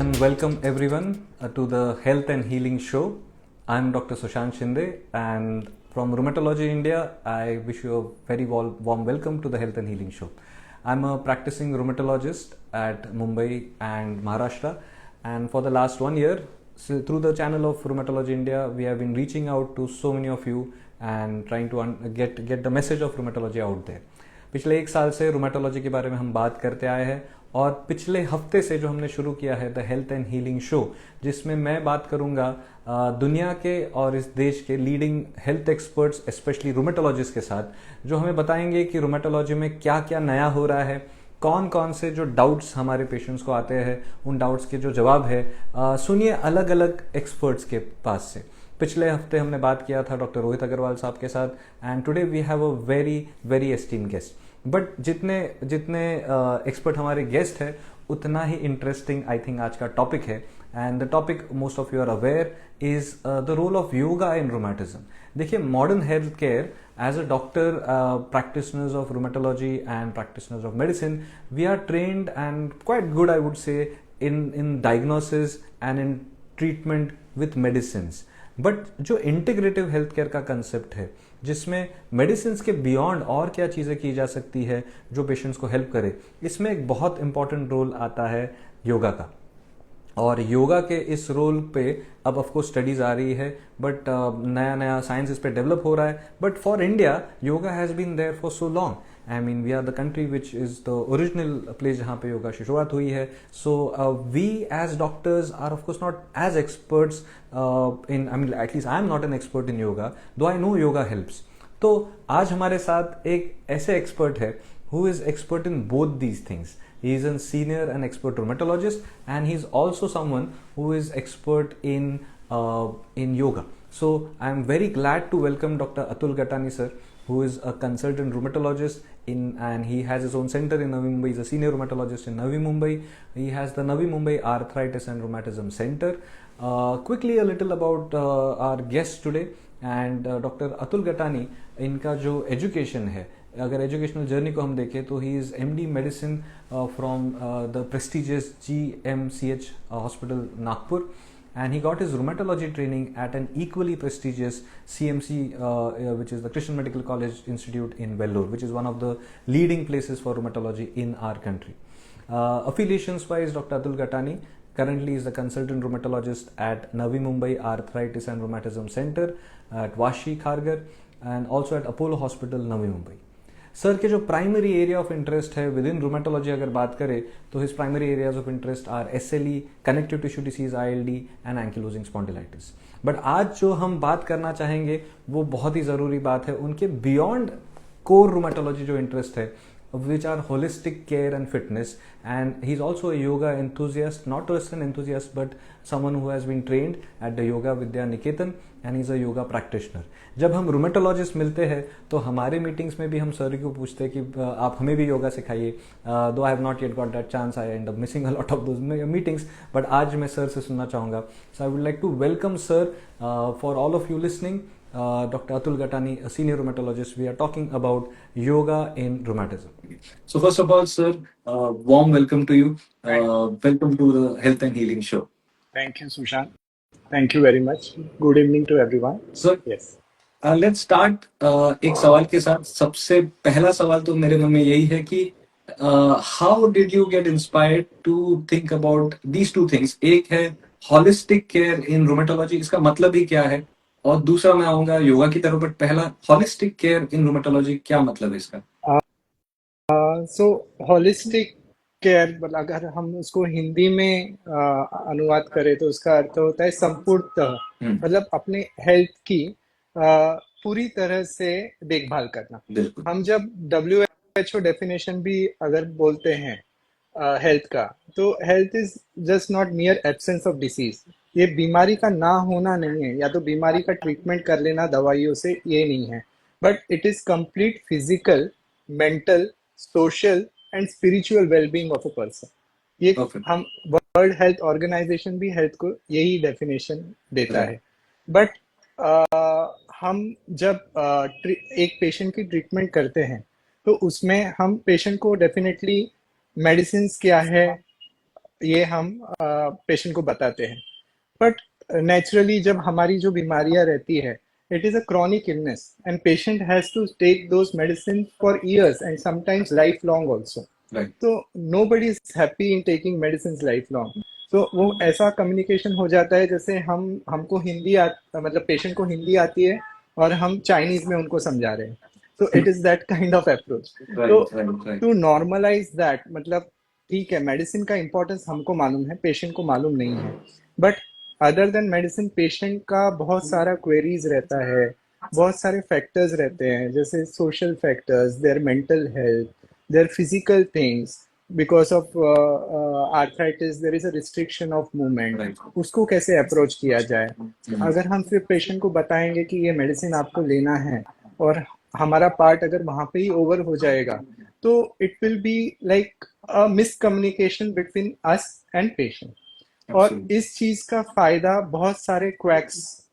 and welcome everyone to the Health and Healing Show. I'm Dr. Sushant Shinde, and from Rheumatology India, I wish you a very warm welcome to the Health and Healing Show. I'm a practicing rheumatologist at Mumbai and Maharashtra, and for the last 1 year, through the channel of Rheumatology India, we have been reaching out to so many of you and trying to get the message of rheumatology out there. पिछले 1 साल से rheumatology के बारे में हम बात करते आए हैं और पिछले हफ्ते से जो हमने शुरू किया है the health and healing show, जिसमें मैं बात करूंगा दुनिया के और इस देश के leading health experts specially rheumatologist के साथ, जो हमें बताएंगे कि रूमेटोलॉजी में क्या क्या नया हो रहा है, कौन कौन से जो डाउट्स हमारे पेशेंट्स को आते हैं उन डाउट्स के जो जवाब है सुनिए अलग अलग एक्सपर्ट्स के पास से। पिछले हफ्ते हमने बात किया था डॉक्टर रोहित अग्रवाल साहब के साथ, and today we have a very very esteem guest. But जितने जितने एक्सपर्ट हमारे गेस्ट है उतना ही इंटरेस्टिंग आई थिंक आज का टॉपिक है। And the topic most of you are aware is the role of yoga in rheumatism. देखिए, modern health care as a doctor, practitioners of rheumatology and practitioners of medicine, we are trained and quite good, I would say, in diagnosis and in treatment with medicines. But जो integrative health care का concept है, जिसमें medicine के beyond और क्या चीज़ें की जा सकती है जो पेशेंट्स को हेल्प करे, इसमें एक बहुत इंपॉर्टेंट रोल आता है योगा का। और योगा के इस रोल पे अब ऑफ कोर्स स्टडीज आ रही है, बट नया नया साइंस इस पे डेवलप हो रहा है। But for India yoga has been there for so long. I mean we are the country which is the original place जहाँ पे योगा की शुरुआत हुई है। So we as doctors are of course not as experts in, I mean at least I am not an expert in yoga, though I no yoga helps. तो आज हमारे साथ एक ऐसे एक्सपर्ट है who is expert in both these things. He is a senior and expert rheumatologist, and he is also someone who is expert in yoga. So I am very glad to welcome Dr. Atul Gatani sir, who is a consultant rheumatologist and he has his own center in Navi Mumbai. He is a senior rheumatologist in Navi Mumbai. He has the Navi Mumbai Arthritis and Rheumatism Center. Quickly a little about our guest today, and Dr. Atul Gatani, इनका जो education है, अगर educational journey को हम देखें तो he is MD medicine from the prestigious GMCH hospital Nagpur, and he got his rheumatology training at an equally prestigious CMC, which is the Christian Medical College Institute in Vellore, which is one of the leading places for rheumatology in our country. Affiliations wise, Dr. Atul Gatani currently is a consultant rheumatologist at Navi Mumbai Arthritis and Rheumatism Center at Vashi Khargar, and also at Apollo Hospital Navi Mumbai. Sir के जो primary area of interest है within rheumatology अगर बात करें तो his primary areas of interest are SLE, connective tissue disease ILD and ankylosing spondylitis. But आज जो हम बात करना चाहेंगे वो बहुत ही ज़रूरी बात है उनके बियॉन्ड कोर रूमेटोलॉजी जो इंटरेस्ट है, which are holistic care and fitness, and he's also a yoga enthusiast, not just an enthusiast but someone who has been trained at the Yoga Vidya Niketan, and he's a yoga practitioner. जब हम rheumatologist मिलते हैं तो हमारे meetings में भी हम sir को पूछते हैं कि आप हमें भी योगा सिखाइए। Though I have not yet got that chance, I end up missing a lot of those meetings, but आज मैं सर से सुनना चाहूँगा। So I would like to welcome sir for all of you listening, Dr. Atul Gatani, a senior rheumatologist. We are talking about yoga in rheumatism. So first of all, sir, warm welcome to you. Welcome to the Health and Healing Show. Thank you, Sushant. Thank you very much. Good evening to everyone. Sir, Yes. let's start एक सवाल के साथ। सबसे पहला सवाल तो मेरे मन में यही है कि how did you get inspired to think about these two things? एक है holistic care in rheumatology, इसका मतलब ही क्या है, और दूसरा मैं आऊंगा योगा की तरफ। बट पहला होलिस्टिक केयर इन रूमेटोलॉजी, क्या मतलब है इसका? So holistic care, अगर हम उसको हिंदी में अनुवाद करें तो उसका अर्थ होता है संपूर्णतः, मतलब अपने हेल्थ की पूरी तरह से देखभाल करना। हम जब WHO डेफिनेशन भी अगर बोलते हैं हेल्थ का, तो health is just not मियर absence of disease. ये बीमारी का ना होना नहीं है, या तो बीमारी का ट्रीटमेंट कर लेना दवाइयों से, ये नहीं है, but it is complete physical, mental, social and spiritual wellbeing of a person. ये हम वर्ल्ड हेल्थ ऑर्गेनाइजेशन भी हेल्थ को यही डेफिनेशन देता है। बट हम जब एक पेशेंट की ट्रीटमेंट करते हैं तो उसमें हम पेशेंट को डेफिनेटली मेडिसिन क्या है, ये हम पेशेंट को बताते हैं। बट नेचुरली जब हमारी जो बीमारियां रहती है, it is a chronic illness and patient has to take those medicine for years and sometimes life long also. Right. तो nobody is happy in taking medicine life long. तो वो ऐसा कम्युनिकेशन हो जाता है जैसे हमको मतलब पेशेंट को हिंदी आती है और हम चाइनीज में उनको समझा रहे हैं। तो it is that kind of approach. तो right right right. To normalize that, मतलब ठीक है, मेडिसिन का इम्पोर्टेंस हमको मालूम है, पेशेंट को मालूम नहीं है। But other than medicine, patient का बहुत सारा क्वेरीज रहता है, बहुत सारे फैक्टर्स रहते हैं, जैसे social factors, their mental health, their physical things. Because of arthritis there is a restriction of movement. Right. उसको कैसे अप्रोच किया जाए? हम्म। अगर हम फिर पेशेंट को बताएंगे कि ये मेडिसिन आपको लेना है और हमारा पार्ट अगर वहां पे ही ओवर हो जाएगा, तो it will be like a miscommunication between us and patient. और Absolutely. इस चीज का फायदा बहुत सारे क्वैक्स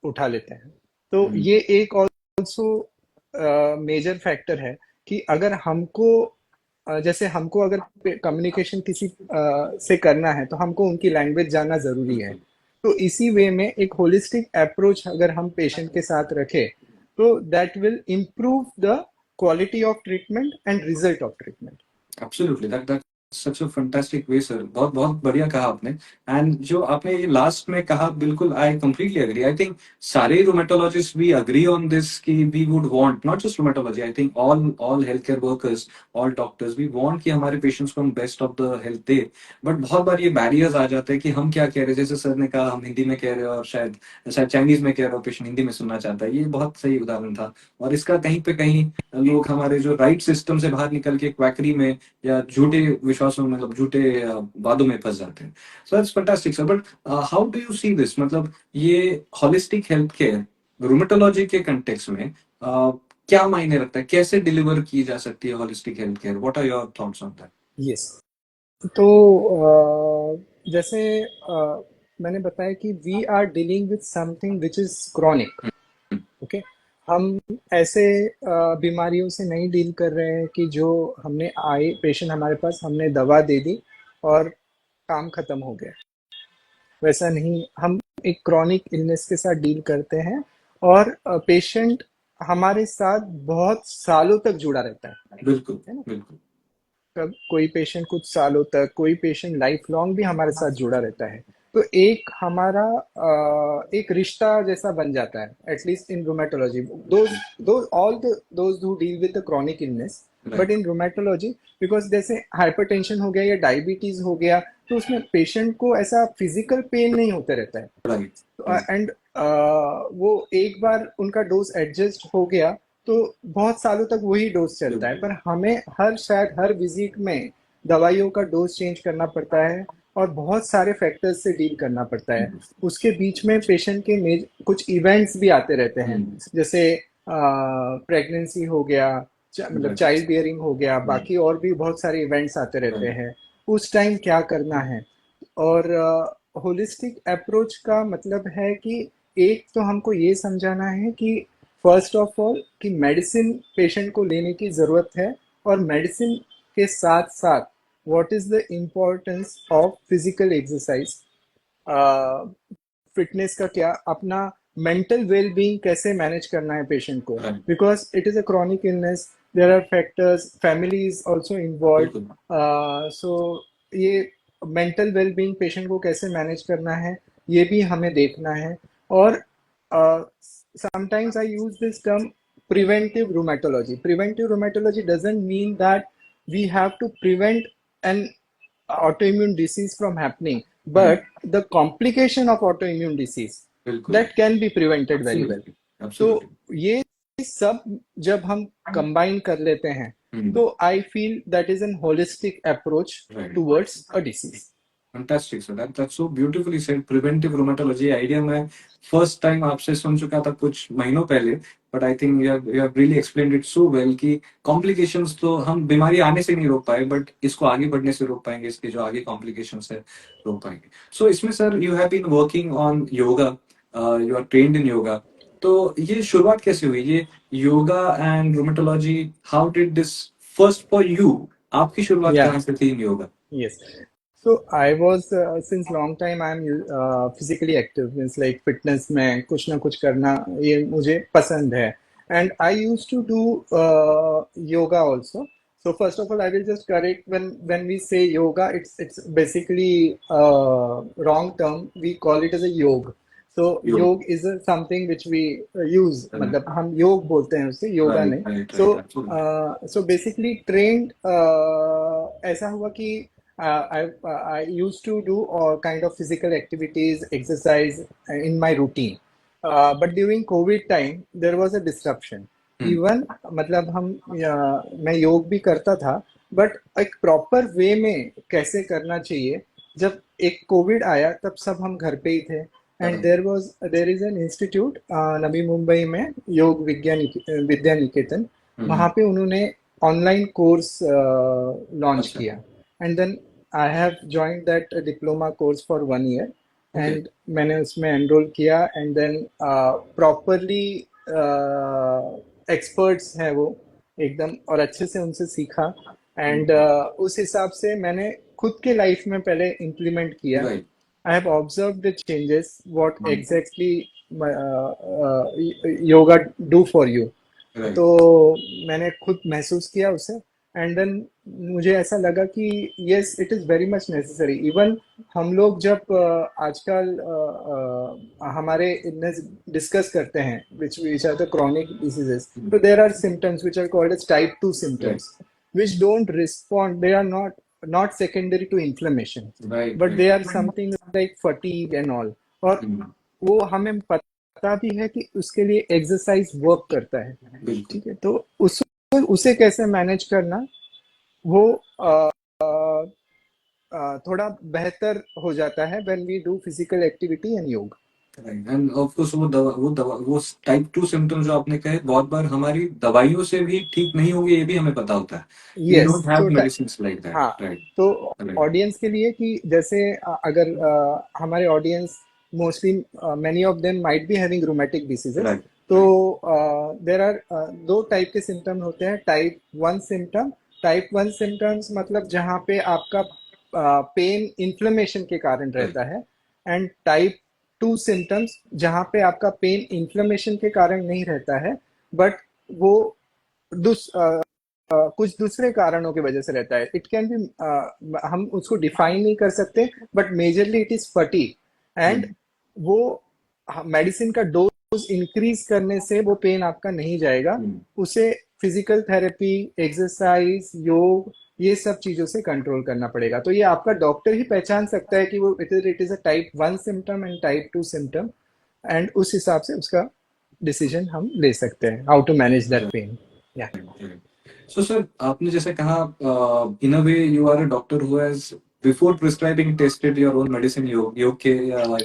उठा लेते हैं। तो हम्म। ये एक ऑल्सो मेजर फैक्टर है कि अगर हमको जैसे हमको अगर कम्युनिकेशन किसी से करना है, तो हमको उनकी लैंग्वेज जानना जरूरी है। बिल्कुल। तो इसी वे में एक होलिस्टिक अप्रोच अगर हम पेशेंट के साथ रखें, तो that will improve the quality of treatment and result of treatment. Absolutely, that such a fantastic way sir. बहुत बहुत बढ़िया कहा आपने। एंड जो आपने ये लास्ट में कहा, बिल्कुल I completely agree. I think सारे rheumatologist we agree on this कि we would want not just rheumatology, I think all health care workers, all doctors, we want कि हमारे पेशेंट्स को हम बेस्ट ऑफ द हेल्थ दे। But बहुत बार ये बैरियर्स आ जाते हैं कि हम क्या कह रहे हैं, जैसे सर ने कहा हम हिंदी में कह रहे हो और शायद शायद चाइनीज में कह रहे हो, पेशेंट हिंदी में सुनना चाहता है। ये बहुत सही उदाहरण था। और इसका कहीं पे कहीं लोग हमारे जो राइट सिस्टम से बाहर निकल के क्वैकरी में या झूठे विश्वासों में, मतलब झूठे वादों में फंस जाते हैं। So that's fantastic sir. But how do you see this, मतलब ये हॉलिस्टिक हेल्थ केयर रूमेटोलॉजी के कंटेक्स्ट में क्या मायने रखता है, कैसे डिलीवर की जा सकती है holistic health care? What are your thoughts on that? Yes. तो जैसे मैंने बताया कि we are dealing with something which is chronic. Okay, हम ऐसे बीमारियों से नहीं डील कर रहे हैं कि जो हमने आए पेशेंट हमारे पास, हमने दवा दे दी और काम खत्म हो गया। वैसा नहीं, हम एक क्रॉनिक इलनेस के साथ डील करते हैं और पेशेंट हमारे साथ बहुत सालों तक जुड़ा रहता बिल्कुल है ना। बिल्कुल। कब कोई पेशेंट कुछ सालों तक, कोई पेशेंट लाइफ लॉन्ग भी हमारे साथ जुड़ा रहता है। तो एक हमारा एक रिश्ता जैसा बन जाता है, at least in rheumatology. Those who deal with the chronic illness, but in rheumatology, because जैसे हाइपरटेंशन हो गया या डायबिटीज हो गया, तो उसमें पेशेंट को ऐसा फिजिकल पेन नहीं होते रहता है। राइट। एंड वो एक बार उनका डोज एडजस्ट हो गया तो बहुत सालों तक वही डोज चलता है। पर हमें शायद हर विजिट में दवाइयों का डोज चेंज करना पड़ता है और बहुत सारे फैक्टर्स से डील करना पड़ता है। उसके बीच में पेशेंट के कुछ इवेंट्स भी आते रहते हैं, जैसे प्रेगनेंसी हो गया, मतलब चाइल्ड बियरिंग हो गया, बाकी और भी बहुत सारे इवेंट्स आते रहते हैं। उस टाइम क्या करना है? और होलिस्टिक अप्रोच का मतलब है कि एक तो हमको ये समझाना है कि फर्स्ट ऑफ ऑल कि मेडिसिन पेशेंट को लेने की ज़रूरत है, और मेडिसिन के साथ साथ what is the importance of physical exercise, fitness का क्या, अपना मेंटल वेल बीइंग कैसे मैनेज करना है पेशेंट को, because it is a chronic illness, there are factors, family is also involve. So ये मेंटल वेल बीइंग पेशेंट को कैसे मैनेज करना है, ये भी हमें देखना है। और sometimes I use this term preventive rheumatology. Preventive rheumatology doesn't mean that we have to prevent an autoimmune disease from happening, but the complication of autoimmune disease that can be prevented very well. तो ये सब जब हम combine कर लेते हैं, तो I feel that is an holistic approach towards a disease. Fantastic, sir. That's so beautifully said. Preventive rheumatology idea मैं फर्स्ट टाइम आपसे सुन चुका था कुछ महीनों पहले, but I think you have really explained it so well कि complications तो हम बीमारी आने से नहीं रोक पाए, बट इसको आगे बढ़ने से रोक पाएंगे, इसके जो आगे कॉम्प्लिकेशंस है रोक पाएंगे। सो इसमें sir you have been working on yoga, you are trained in yoga. तो ये शुरुआत कैसे हुई, ये yoga and rheumatology, how did this first for you, आपकी शुरुआत कहाँ से थी in yoga? Yes, So I was since long time I'm physically active, means like fitness में कुछ ना कुछ करना ये मुझे पसंद है, and I used to do yoga also. So first of all, I will just correct when we say yoga, it's basically wrong term. We call it as a yog. So योग. yog is something which we use. मतलब हम योग बोलते हैं उसे, yoga Right, नहीं. right, So right, absolutely. so basically trained ऐसा हुआ कि I used to do all kind of physical activities, exercise in my routine. But during COVID time, there was a disruption. Even मतलब हम मैं योग भी करता था, बट एक प्रॉपर वे में कैसे करना चाहिए. जब एक कोविड आया तब सब हम घर पे ही थे, and there is an institute Navi Mumbai में, योग विद्या निकेतन. वहाँ पे उन्होंने ऑनलाइन कोर्स लॉन्च अच्छा. किया, and then I have joined that diploma course for 1 year. Okay. And मैंने उसमें एनरोल किया, एंड देन प्रॉपरली एक्सपर्ट्स हैं वो एकदम, और अच्छे से उनसे सीखा, एंड उस हिसाब से मैंने खुद के लाइफ में पहले इम्प्लीमेंट किया. Right. I have observed the changes, what exactly yoga do for you. Right. तो मैंने खुद महसूस किया उसे, एंड देन मुझे ऐसा लगा कि yes, it is very much necessary. Even हम लोग जब आजकल हमारे इलनेस डिस्कस करते हैं which are the chronic diseases, तो there are symptoms which are called as type 2 symptoms, which don't respond. They are not secondary to inflammation, Right, but right. they are something like fatigue and all. और वो हमें पता भी है कि उसके लिए एक्सरसाइज वर्क करता है. बिल्कुल. ठीक है, तो उसे कैसे मैनेज करना, वो थोड़ा बेहतर हो जाता है when we do physical activity and yoga. Right. And of course वो टाइप 2 सिम्टम्स जो आपने कहे बहुत बार हमारी दवाइयों से भी ठीक नहीं होंगे, ये भी हमें पता होता है. We Yes, don't have so medicines like that. हाँ, Right. तो Right. ऑडियंस के लिए कि जैसे अगर हमारे audience mostly many of them might be having rheumatic diseases. Right. तो देर आर दो टाइप के सिम्टम होते हैं. टाइप 1 सिम्टम, टाइप 1 सिम्टम्स मतलब जहाँ पे आपका पेन इन्फ्लेमेशन के कारण रहता है, एंड टाइप 2 सिम्टम्स जहाँ पे आपका पेन इन्फ्लेमेशन के कारण नहीं रहता है, बट वो कुछ दूसरे कारणों की वजह से रहता है. इट कैन बी, हम उसको डिफाइन नहीं कर सकते, but majorly it is fatigue, and वो मेडिसिन का डोज इंक्रीज करने से वो पेन आपका नहीं जाएगा. उसे फिजिकल थेरेपी, एक्सरसाइज, योग, ये सब चीजों से कंट्रोल करना पड़ेगा. तो ये आपका डॉक्टर ही पहचान सकता है कि वो it is a type 1 symptom and type 2 symptom, and उस हिसाब से उसका डिसीजन हम ले सकते हैं how to manage that pain. या So sir, आपने जैसे कहा in a way you are a doctor who has before prescribing tested your own medicine योग के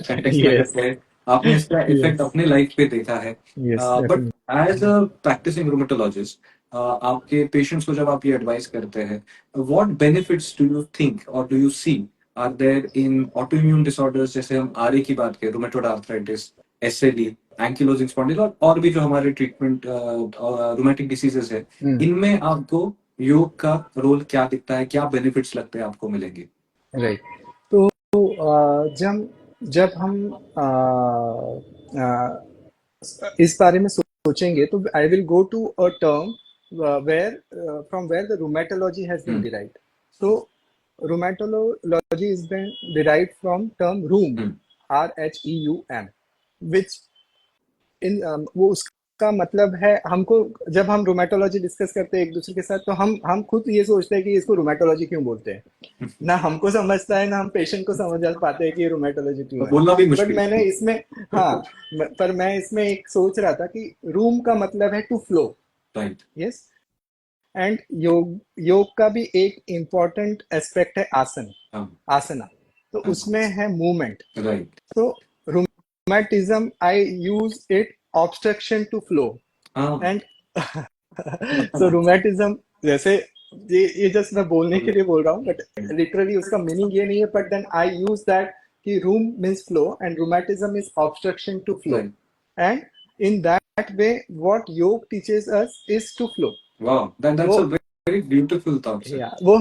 context में Yes. करते हैं, आपने इसका इफेक्ट Yes. अपने लाइफ पे देखा है. Yes, but definitely. As a practicing rheumatologist आपके पेशेंट्स को जब आप ये एडवाइस करते हैं, what benefits do you think और do you see are there in autoimmune disorders, जैसे हम आरए की बात करें, rheumatoid arthritis, SLE, ankylosing spondylosis और भी जो हमारे ट्रीटमेंट रूमेटिक डिसीजेस है, इनमें आपको योग का रोल क्या दिखता है, क्या बेनिफिट्स लगते हैं आपको मिलेंगे? राइट. तो जब हम इस बारे में सोचेंगे, तो I will go to a term from where the rheumatology has been derived. So rheumatology is been derived from term rheum, RHEUM, which इन वो उसका मतलब है, हमको जब हम रोमेटोलॉजी डिस्कस करते हैं एक दूसरे के साथ, तो हम खुद ये सोचते हैं कि इसको रोमेटोलॉजी क्यों बोलते हैं. ना हमको समझता है, ना हम पेशेंट को समझ पाते हैं कि ये रोमेटोलॉजी क्यों है. बोलना भी बट मुश्किल मैंने है. इसमें पर मैं इसमें एक सोच रहा था कि रूम का मतलब है to flow. Right. Yes. And yoga का भी एक इम्पॉर्टेंट एस्पेक्ट है आसन, आसना. तो उसमें है मूवमेंट. राइट. तो rheumatism, I use it obstruction to flow. And so rheumatism, जैसे ये जस्ट मैं बोलने के लिए बोल रहा हूँ, बट लिटरली उसका मीनिंग ये नहीं है. But then I use that कि rheum means flow and rheumatism is obstruction to flow. And in that way, what yoga teaches us is to flow. Wow, that's a very beautiful thought, sir. Yeah, वो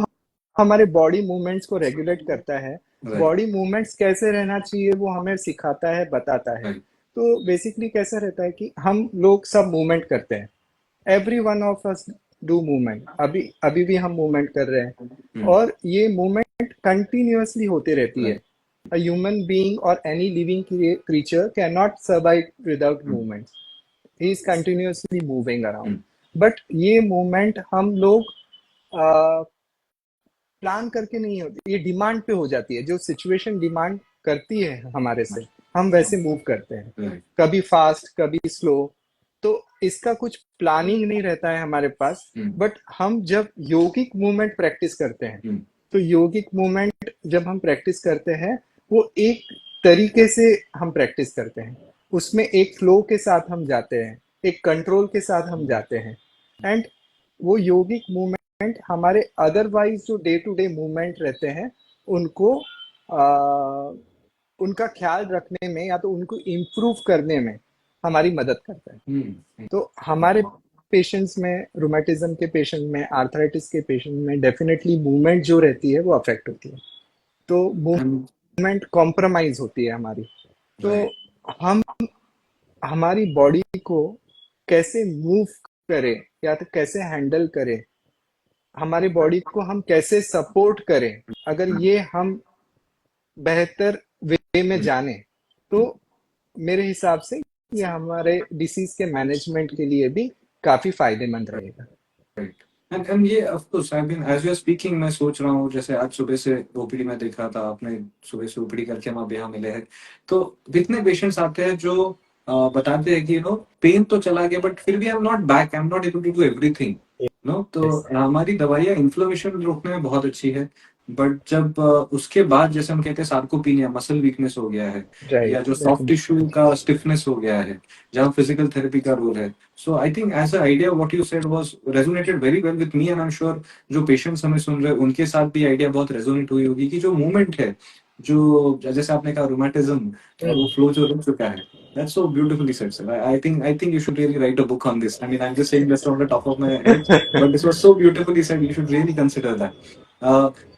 हमारे body movements को regulate करता है, right body movements कैसे रहना चाहिए वो हमें सिखाता है, बताता है। राइट तो बेसिकली कैसा रहता है कि हम लोग सब मूवमेंट करते हैं, every one of us do movement, अभी अभी भी हम मूवमेंट कर रहे हैं और ये मूवमेंट कंटिन्यूअसली होती रहती है। Right A human being or any living creature cannot survive without movement. He is continuously moving around. But ये मूवमेंट हम लोग प्लान करके नहीं होती, ये डिमांड पे हो जाती है। जो सिचुएशन डिमांड करती है हमारे से, हम वैसे मूव करते हैं, राइट कभी फास्ट कभी स्लो। तो इसका कुछ प्लानिंग नहीं रहता है हमारे पास। बट हम जब योगिक मूवमेंट प्रैक्टिस करते हैं, तो योगिक मूवमेंट जब हम प्रैक्टिस करते हैं वो एक तरीके से हम प्रैक्टिस करते हैं, उसमें एक फ्लो के साथ हम जाते हैं, एक कंट्रोल के साथ हम जाते हैं। एंड वो योगिक मूवमेंट हमारे अदरवाइज जो डे टू डे मूवमेंट रहते हैं उनको उनका ख्याल रखने में या तो उनको इम्प्रूव करने में हमारी मदद करता है। तो हमारे पेशेंट्स में, रोमेटिज्म के पेशेंट में, आर्थराइटिस के पेशेंट में डेफिनेटली मूवमेंट जो रहती है वो अफेक्ट होती है। तो मूवमेंट कॉम्प्रोमाइज होती है हमारी। तो हम हमारी बॉडी को कैसे मूव करें या तो कैसे हैंडल करें, हमारी बॉडी को हम कैसे सपोर्ट करें, अगर ये हम बेहतर वे में जाने तो मेरे हिसाब से ये हमारे डिसीज के मैनेजमेंट के लिए भी काफी फायदेमंद रहेगा। राइट एंड ये of course I mean as you are speaking मैं सोच रहा हूँ, जैसे आज सुबह से ओपीडी में देख रहा था, आपने सुबह से ओपीडी करके हम अब यहाँ मिले हैं, तो कितने पेशेंट्स आते हैं जो बताते हैं कि पेन तो चला गया बट फिर भी I am not back, I am not able to do everything तो हमारी दवाइयाँ इन्फ्लेमेशन रोकने में बहुत अच्छी है, बट जब उसके बाद जैसे हम कहते हैं सार्कोपीनिया, मसल वीकनेस हो गया है या जो सॉफ्ट टिश्यू का स्टिफनेस हो गया है, जहाँ फिजिकल थेरेपी का रोल है। So I think as a idea what you said was resonated very well with me and I am sure जो पेशेंट्स हमें सुन रहे हैं उनके साथ भी आइडिया बहुत रेजोनेट हुई होगी कि जो मूवमेंट है, जो जैसे आपने कहा रोमेटिज्म वो फ्लो जो रुक चुका है। That's so beautifully said, sir. I think you should really write a book on this. I mean, I'm just saying this from the top of my head, but this was so beautifully said. You should really consider that.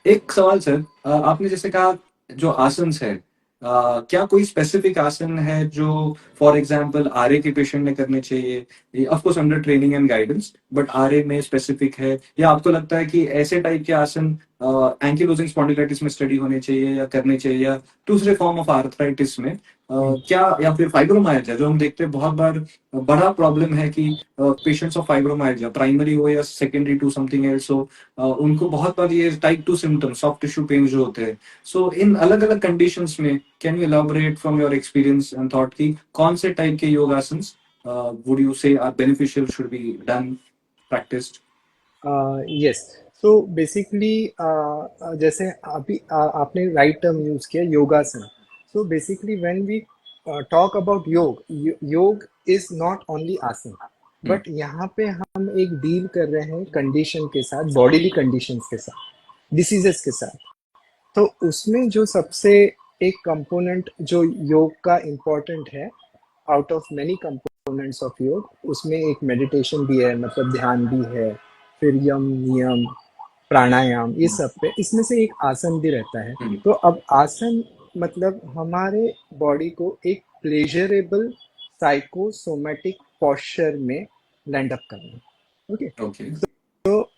एक सवाल sir, आपने जैसे कहा जो आसन्स है, क्या कोई specific आसन है जो फॉर एग्जांपल आरए के पेशेंट ने करने चाहिए, of course under training and guidance, but RA में स्पेसिफिक है, या आपको लगता है कि ऐसे टाइप के आसन एंकिलोजिंग स्पॉन्डिलाइटिस में स्टडी होने चाहिए या करने चाहिए, या दूसरे फॉर्म ऑफ आर्थराइटिस में क्या, या फिर फाइब्रोमाइल्जिया जो हम देखते हैं बहुत बार बड़ा प्रॉब्लम है कि पेशेंट्स ऑफ फाइब्रोमाइल्जिया प्राइमरी हो या सेकेंडरी टू समथिंग एल्स हो, उनको बहुत बार ये type 2 symptoms soft tissue pain जो होते हैं। सो इन अलग अलग कंडीशंस में can you elaborate from your experience and thought कि कौन से टाइप के योगासन्स would you say are beneficial, should be done, practised? Yes, so basically जैसे अभी आपने राइट टर्म यूज किया, योगासन। So basically when we talk about yoga, yoga is not only asana, but यहाँ पे हम एक डील कर रहे हैं कंडीशन के साथ, बॉडीली कंडीशंस के साथ, डिसीजेस के साथ। तो उसमें जो सबसे एक कंपोनेंट जो योग का इम्पोर्टेंट है, out of many components of योग, उसमें एक मेडिटेशन भी है, मतलब ध्यान भी है, फिर यम नियम प्राणायाम, ये सब पे इसमें से एक आसन भी रहता है। तो अब आसन मतलब हमारे बॉडी को एक प्लेजरेबल साइकोसोमेटिक पोस्चर में लैंड अप करना। ओके, तो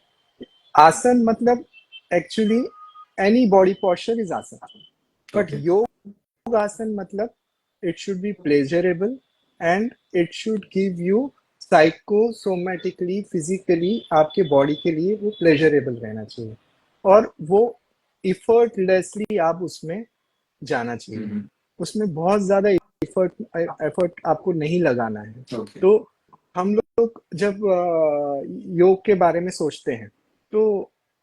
आसन मतलब actually any body posture is asana, but yoga asana मतलब it should be pleasurable and it should give you psychosomatically, physically आपके बॉडी के लिए वो प्लेजरेबल रहना चाहिए और वो इफर्टलेसली आप उसमें जाना चाहिए। उसमें बहुत ज्यादा एफर्ट आपको नहीं लगाना है। तो हम लोग जब योग के बारे में सोचते हैं तो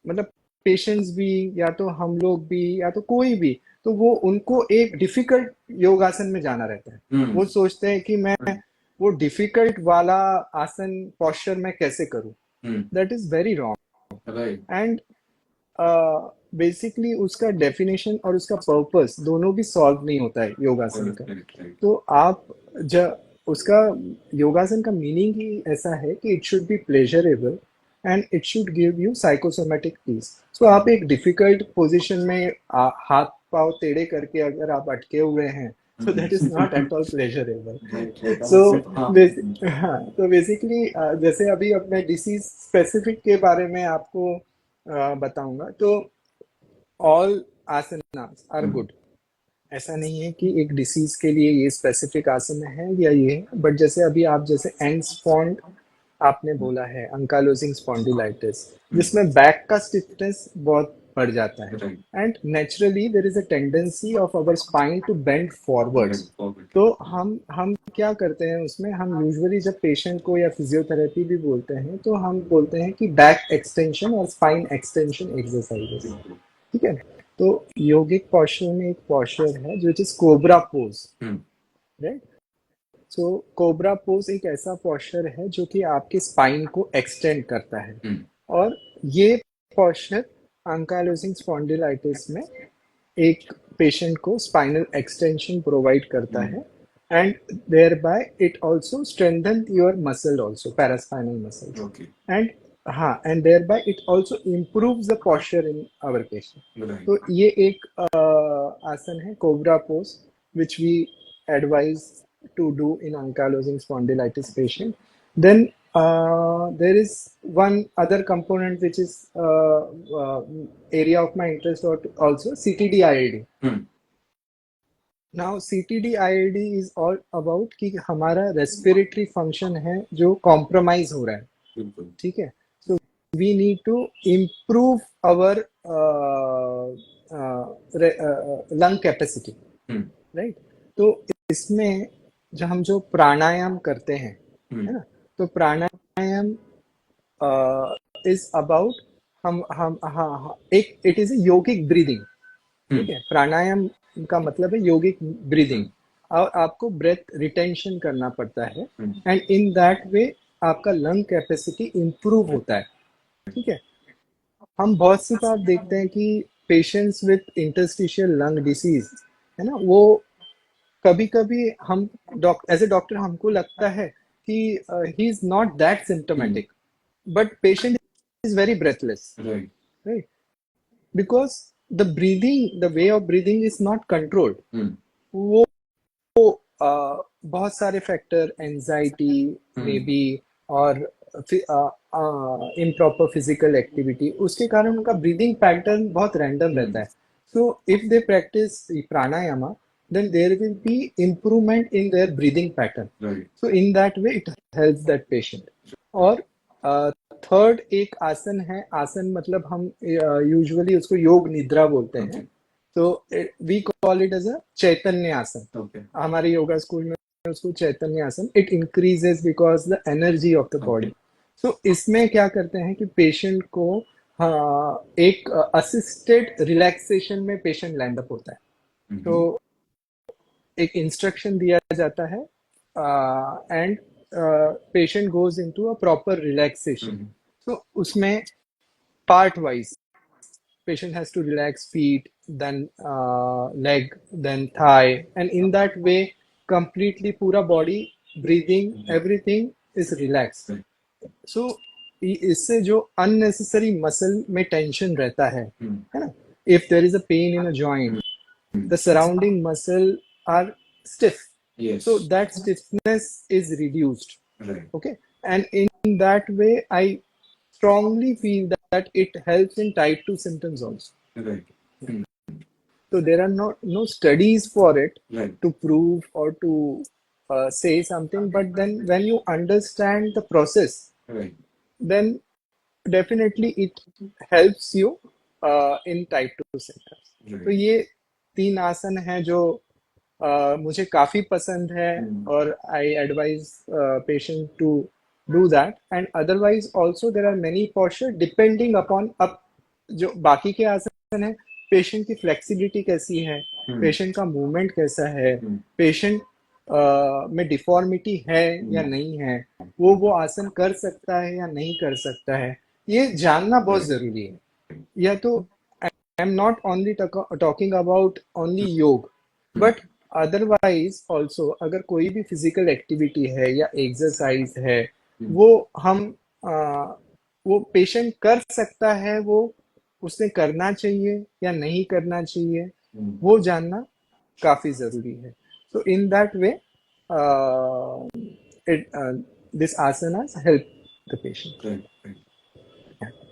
मतलब पेशेंट्स भी या तो हम लोग भी या तो कोई भी, तो वो उनको एक डिफिकल्ट योगासन में जाना रहता है। वो सोचते हैं कि मैं वो डिफिकल्ट वाला आसन पोस्चर में कैसे करूं। That is very wrong. And basically उसका डेफिनेशन और उसका पर्पस दोनों भी सॉल्व नहीं होता है योगासन का। तो आप जब उसका योगासन का मीनिंग ही ऐसा है कि it should be pleasurable and it should give you psychosomatic peace. So आप एक difficult position में हाथ पाँव टेढ़े करके अगर आप अटके हुए हैं, so that is not at all pleasurable. So हाँ, तो basically जैसे अभी अब मैं disease specific के बारे में आपको बताऊंगा, तो all asanas are good. ऐसा नहीं है कि एक डिसीज के लिए ये स्पेसिफिक आसन है या ये है, बट जैसे अभी आप जैसे एंड स्पॉन्ड आपने बोला है, अंकालोजिंग स्पॉन्डिलाइटिस, जिसमें बैक का स्टिफनेस बहुत बढ़ जाता है, and naturally there is a tendency of our spine to bend forwards. तो हम क्या करते हैं उसमें, हम यूजुअली जब पेशेंट को या फिजियोथेरेपी भी बोलते हैं, तो हम बोलते हैं कि बैक एक्सटेंशन और स्पाइन एक्सटेंशन एक्सरसाइजेस. ठीक है, तो योगिक पोस्चर में एक पोस्चर है जो is cobra pose, right. So cobra pose एक ऐसा पोस्चर है जो कि आपके स्पाइन को एक्सटेंड करता है, और ये पोस्चर अंकालोजिंग स्पॉन्डिलाइटिस में एक पेशेंट को स्पाइनल एक्सटेंशन प्रोवाइड करता है, and thereby it also strengthens your muscle also, paraspinal muscles. Okay. And thereby it also improves the posture in our patient. Right. तो ये एक आसन है cobra pose, which we advise to do in ankylosing spondylitis patient. Then there is one other component which is area of my interest also, CTD-IID. Now CTD-IID is all about कि हमारा respiratory function है जो compromise हो रहा है. ठीक है, so we need to improve our lung capacity, right. तो इसमें जो प्राणायाम करते हैं, है ना, तो प्राणायाम is about एक it is a yogic breathing. ठीक है, प्राणायाम का मतलब है योगिक ब्रीदिंग, और आपको ब्रेथ रिटेंशन करना पड़ता है, एंड इन दैट वे आपका लंग कैपेसिटी इंप्रूव होता है. ठीक है, हम बहुत सी बार देखते हैं कि patients with interstitial lung disease, है ना, वो कभी कभी हम एज ए डॉक्टर हमको लगता है कि he is not that symptomatic, but patient is very breathless, right, because the way of breathing is not controlled. वो बहुत सारे फैक्टर, एंजाइटी मे बी, और improper physical activity, उसके कारण उनका ब्रीदिंग पैटर्न बहुत रैंडम रहता है. So if they practice pranayama, then there will be improvement in their breathing pattern. Right. So in that way it helps that patient. और third एक आसन है, आसन मतलब हम यूजुअली उसको योग निद्रा बोलते हैं. तो we call it as a Chaitanya asana. हमारे योगा स्कूल में उसको चैतन्य आसन. It increases because the energy of the body. So इसमें क्या करते हैं कि पेशेंट को एक असिस्टेड रिलैक्सेशन में पेशेंट लैंड अप होता है. तो एक इंस्ट्रक्शन दिया जाता है, and patient goes into a proper relaxation. So उसमें part wise patient has to relax feet, then leg, then thigh, and in that way completely पूरा body, breathing, everything is relaxed. So इससे जो unnecessary muscle में tension रहता है ना, if there is a pain in a joint, the surrounding muscle are stiff. Yes. So that stiffness is reduced. Right. Okay, and in that way I strongly feel that it helps in type 2 symptoms also. Right. So there are no studies for it, Right. to prove or to say something, but then when you understand the process, Right. then definitely it helps you in type 2 symptoms. Right. तो ये 3 आसन हैं जो मुझे काफी पसंद है, और I advise patient to do that. And otherwise also there are many posture depending upon, अब जो बाकी के आसन है, पेशेंट की फ्लेक्सिबिलिटी कैसी है, पेशेंट का मूवमेंट कैसा है, पेशेंट में डिफॉर्मिटी है या नहीं है, वो आसन कर सकता है या नहीं कर सकता है, ये जानना बहुत जरूरी है. या तो आई am not only talking about only yoga, but otherwise also अगर कोई भी फिजिकल एक्टिविटी है या एक्सरसाइज है, वो हम वो पेशेंट कर सकता है, वो उसने करना चाहिए या नहीं करना चाहिए, वो जानना काफी जरूरी है. So in that way, it this asanas help the patient. Right, right.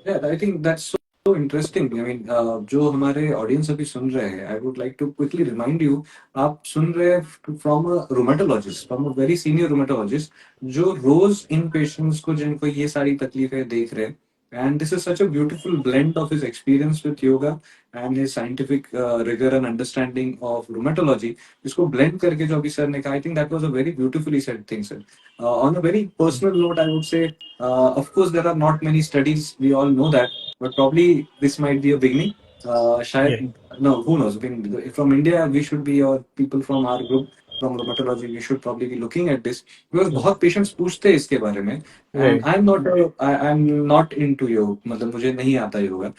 Yeah, I think that's so interesting. I mean, जो हमारे ऑडियंस अभी सुन रहे हैं, I would like to quickly remind you, आप सुन रहे हैं from a rheumatologist, from a very senior rheumatologist, जो रोज इन patients को जिनको ये सारी तकलीफें देख रहे हैं. And this is such a beautiful blend of his experience with yoga and his scientific rigor and understanding of rheumatology. इसको blend करके जो अभी सर ने कहा, I think that was a very beautifully said thing, sir. On a very personal note, I would say, of course, there are not many studies. We all know that, but probably this might be a beginning. Yeah. Shayad, no, who knows? I mean, from India, we should be, or people from our group from rheumatology, we should probably be looking at this because बहुत patients पूछते हैं इसके बारे में. And Right. I'm not into योग, मतलब मुझे नहीं आता yoga.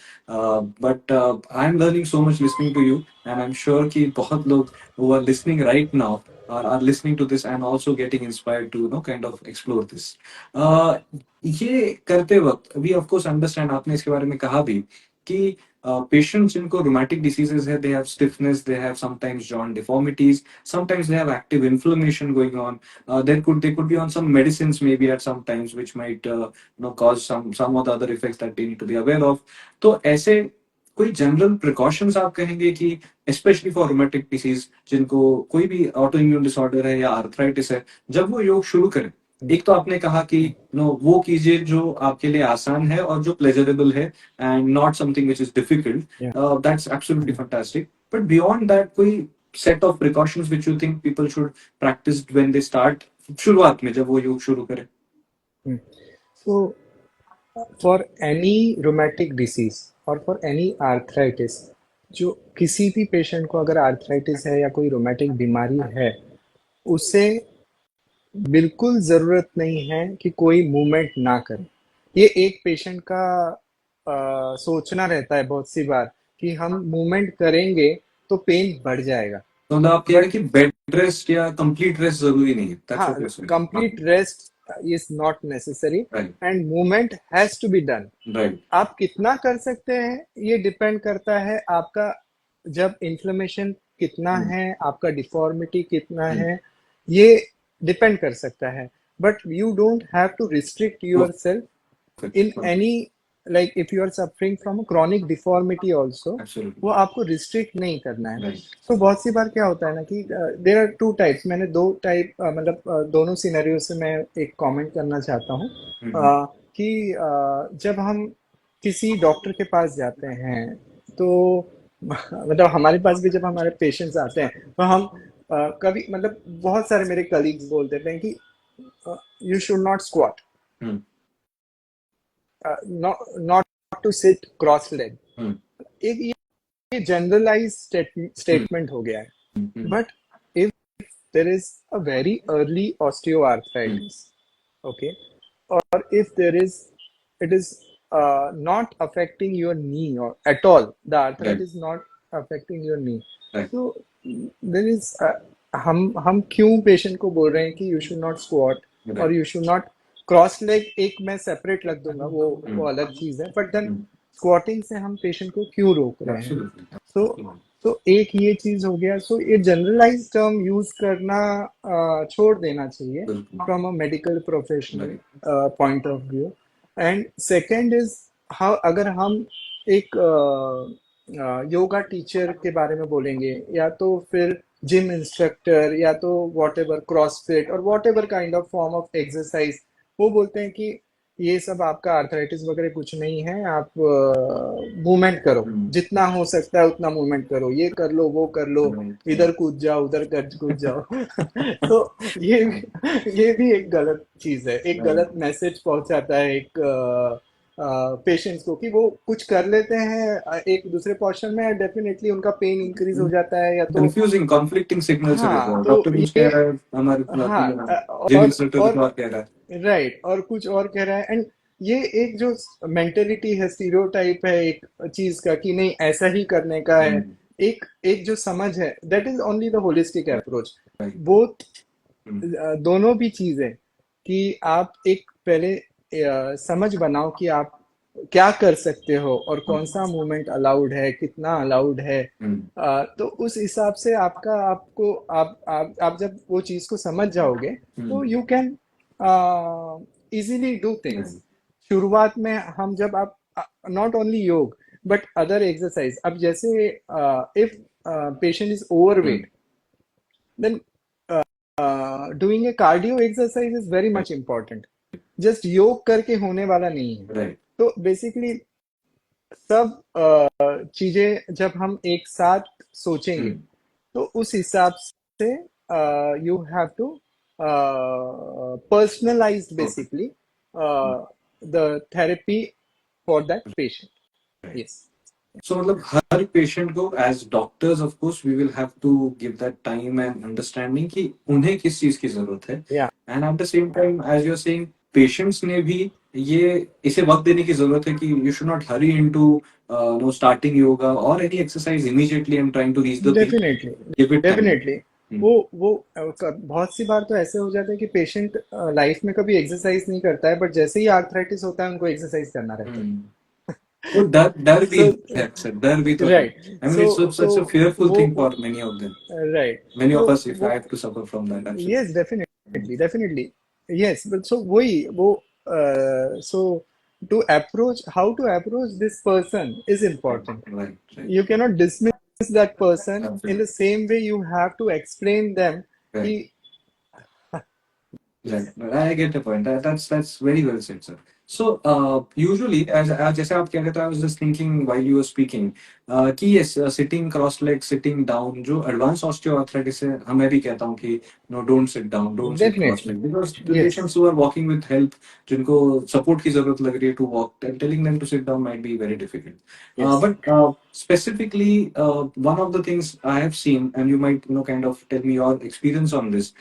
But I'm learning so much listening to you, and I'm sure कि बहुत लोग who are listening right now are listening to this and also getting inspired to kind of explore this. ये करते वक्त we of course understand, आपने इसके बारे में कहा भी कि patients जिनको rheumatic diseases है, they have stiffness, they have sometimes joint deformities, sometimes they have active inflammation going on. They could be on some medicines maybe at some times which might cause some of the other effects that they need to be aware of. तो ऐसे कोई general precautions आप कहेंगे कि specially for rheumatic disease जिनको कोई भी auto immune disorder है या आर्थराइटिस है, जब वो योग शुरू करें, एक तो आपने कहा कि वो कीजिए जो आपके लिए आसान है और जो प्लेजरेबल है and not something which is difficult. That's absolutely fantastic. But beyond that कोई set of precautions which you think people should practice when they start, शुरुआत में जब वो योग शुरू करें? So for any rheumatic disease or for any arthritis, जो किसी भी पेशेंट को अगर आर्थराइटिस है या कोई रोमेटिक बीमारी है, उसे बिल्कुल जरूरत नहीं है कि कोई मूवमेंट ना करे. ये एक पेशेंट का सोचना रहता है बहुत सी बार कि हम मूवमेंट करेंगे तो पेन बढ़ जाएगा. तो मतलब आप कह रहे हैं कि बेड रेस्ट या कंप्लीट रेस्ट जरूरी नहीं है? That's what you're saying. Complete rest is not necessary and movement has to be done. आप कितना कर सकते हैं ये डिपेंड करता है आपका, जब इन्फ्लेमेशन कितना है, आपका डिफॉर्मिटी कितना है, ये डिपेंड कर सकता है. But you don't have to restrict yourself in any, like if you are suffering from a chronic deformity also, वो आपको रिस्ट्रिक्ट नहीं करना है. तो बहुत सी बार क्या होता है ना कि देयर आर टू टाइप्स. मैंने दो टाइप मतलब दोनों सिनेरियो से मैं एक कमेंट करना चाहता हूँ कि जब हम किसी डॉक्टर के पास जाते हैं तो मतलब हमारे पास भी जब हमारे पेशेंट्स आते हैं तो हम कभी मतलब बहुत सारे मेरे कलीग्स बोल देते हैं कि you should not squat, not to sit cross leg. एक ये जनरलाइज स्टेटमेंट हो गया है. But if there is a very early osteoarthritis, okay, और if there is it is not affecting your knee or at all, the arthritis is not affecting your knee, so there is हम क्यों patient को बोल रहे हैं कि you should not squat और you should not cross leg, एक मैं सेपरेट रख दूंगा, वो अलग चीज है. बट देन स्क्वाटिंग से हम पेशेंट को क्यों रोक रहे हैं? तो एक ये चीज हो गया. सो ये जनरलाइज टर्म यूज करना छोड़ देना चाहिए from a medical professional point of view. And second is how, अगर हम एक योगा टीचर के बारे में बोलेंगे या तो फिर जिम इंस्ट्रक्टर या तो वॉट एवर क्रॉसफिट और what ever kind of form of exercise, वो बोलते हैं कि ये सब आपका आर्थराइटिस वगैरह कुछ नहीं है, आप मूवमेंट करो, जितना हो सकता है उतना मूवमेंट करो, ये कर लो वो कर लो, इधर कूद जाओ उधर कूद जाओ. तो ये भी एक गलत चीज है, एक गलत मैसेज पहुंचाता है एक पेशेंट्स को कि वो कुछ कर लेते हैं एक दूसरे पोर्शन में, डेफिनेटली उनका पेन इंक्रीज हो जाता है. या तो कंफ्यूजिंग कॉन्फ्लिक्टिंग सिग्नल्स है, डॉक्टर कुछ कह रहा है, हमारे जिम इंस्ट्रक्टर कुछ और कह रहा है, राइट, और कुछ और कह रहा है. एंड ये एक जो मेंटेलिटी है, स्टीरियोटाइप है एक चीज का कि नहीं ऐसा ही करने का है, एक जो समझ है, that is only the holistic approach. Both दोनों भी चीजें कि आप एक पहले समझ बनाओ कि आप क्या कर सकते हो और कौन सा मूवमेंट अलाउड है, कितना अलाउड है। तो उस हिसाब से आपका आपको आप जब वो चीज को समझ जाओगे तो you can easily do things. शुरुआत में हम जब आप not only yoga but other exercise, अब जैसे if patient is overweight then doing a cardio exercise is very much important. Just योग करके होने वाला नहीं है। राइट तो बेसिकली सब चीजें जब हम एक साथ सोचेंगे तो उस हिसाब से you have to personalize basically the therapy for that patient. Yes. So मतलब हर पेशेंट को as doctors of course we will have to give that time and understanding कि उन्हें किस चीज की जरूरत है, या and at the same time as you are saying patients ने भी ये इसे वक्त देने की जरूरत है कि you should not hurry into no starting yoga और any exercise immediately and trying to reach the peak. Definitely give it time. Definitely. वो बहुत सी बार तो ऐसे हो जाता है कि पेशेंट लाइफ में कभी एक्सरसाइज नहीं करता है बट जैसे ही आर्थराइटिस होता है उनको एक्सरसाइज करना रहता है। वो डर डर भी So, है अक्सर, डर भी तो है। right. I mean it's such a fearful वो thing for many of them, right. many of So us if वो I have to suffer from that actually। yes, definitely, yes. But so वही वो so to approach how to approach this person is important. Right। You cannot dismiss that person in Absolutely। the same way you have to explain them कि Right। Right, I get the point. That's very well said, sir. So, usually, as जैसे आप क्या कहते हैं, I was just thinking while you were speaking, कि yes, sitting cross legs, sitting down, जो advanced osteoarthritis है, हमें भी कहता हूँ कि no, don't sit down, don't sit cross definitely legs, because the yes, patients who are walking with help, जिनको support की जरूरत लग रही है to walk, and telling them to sit down might be very difficult. yes, But specifically, one of the things I have seen, and you might kind of tell me your experience on this,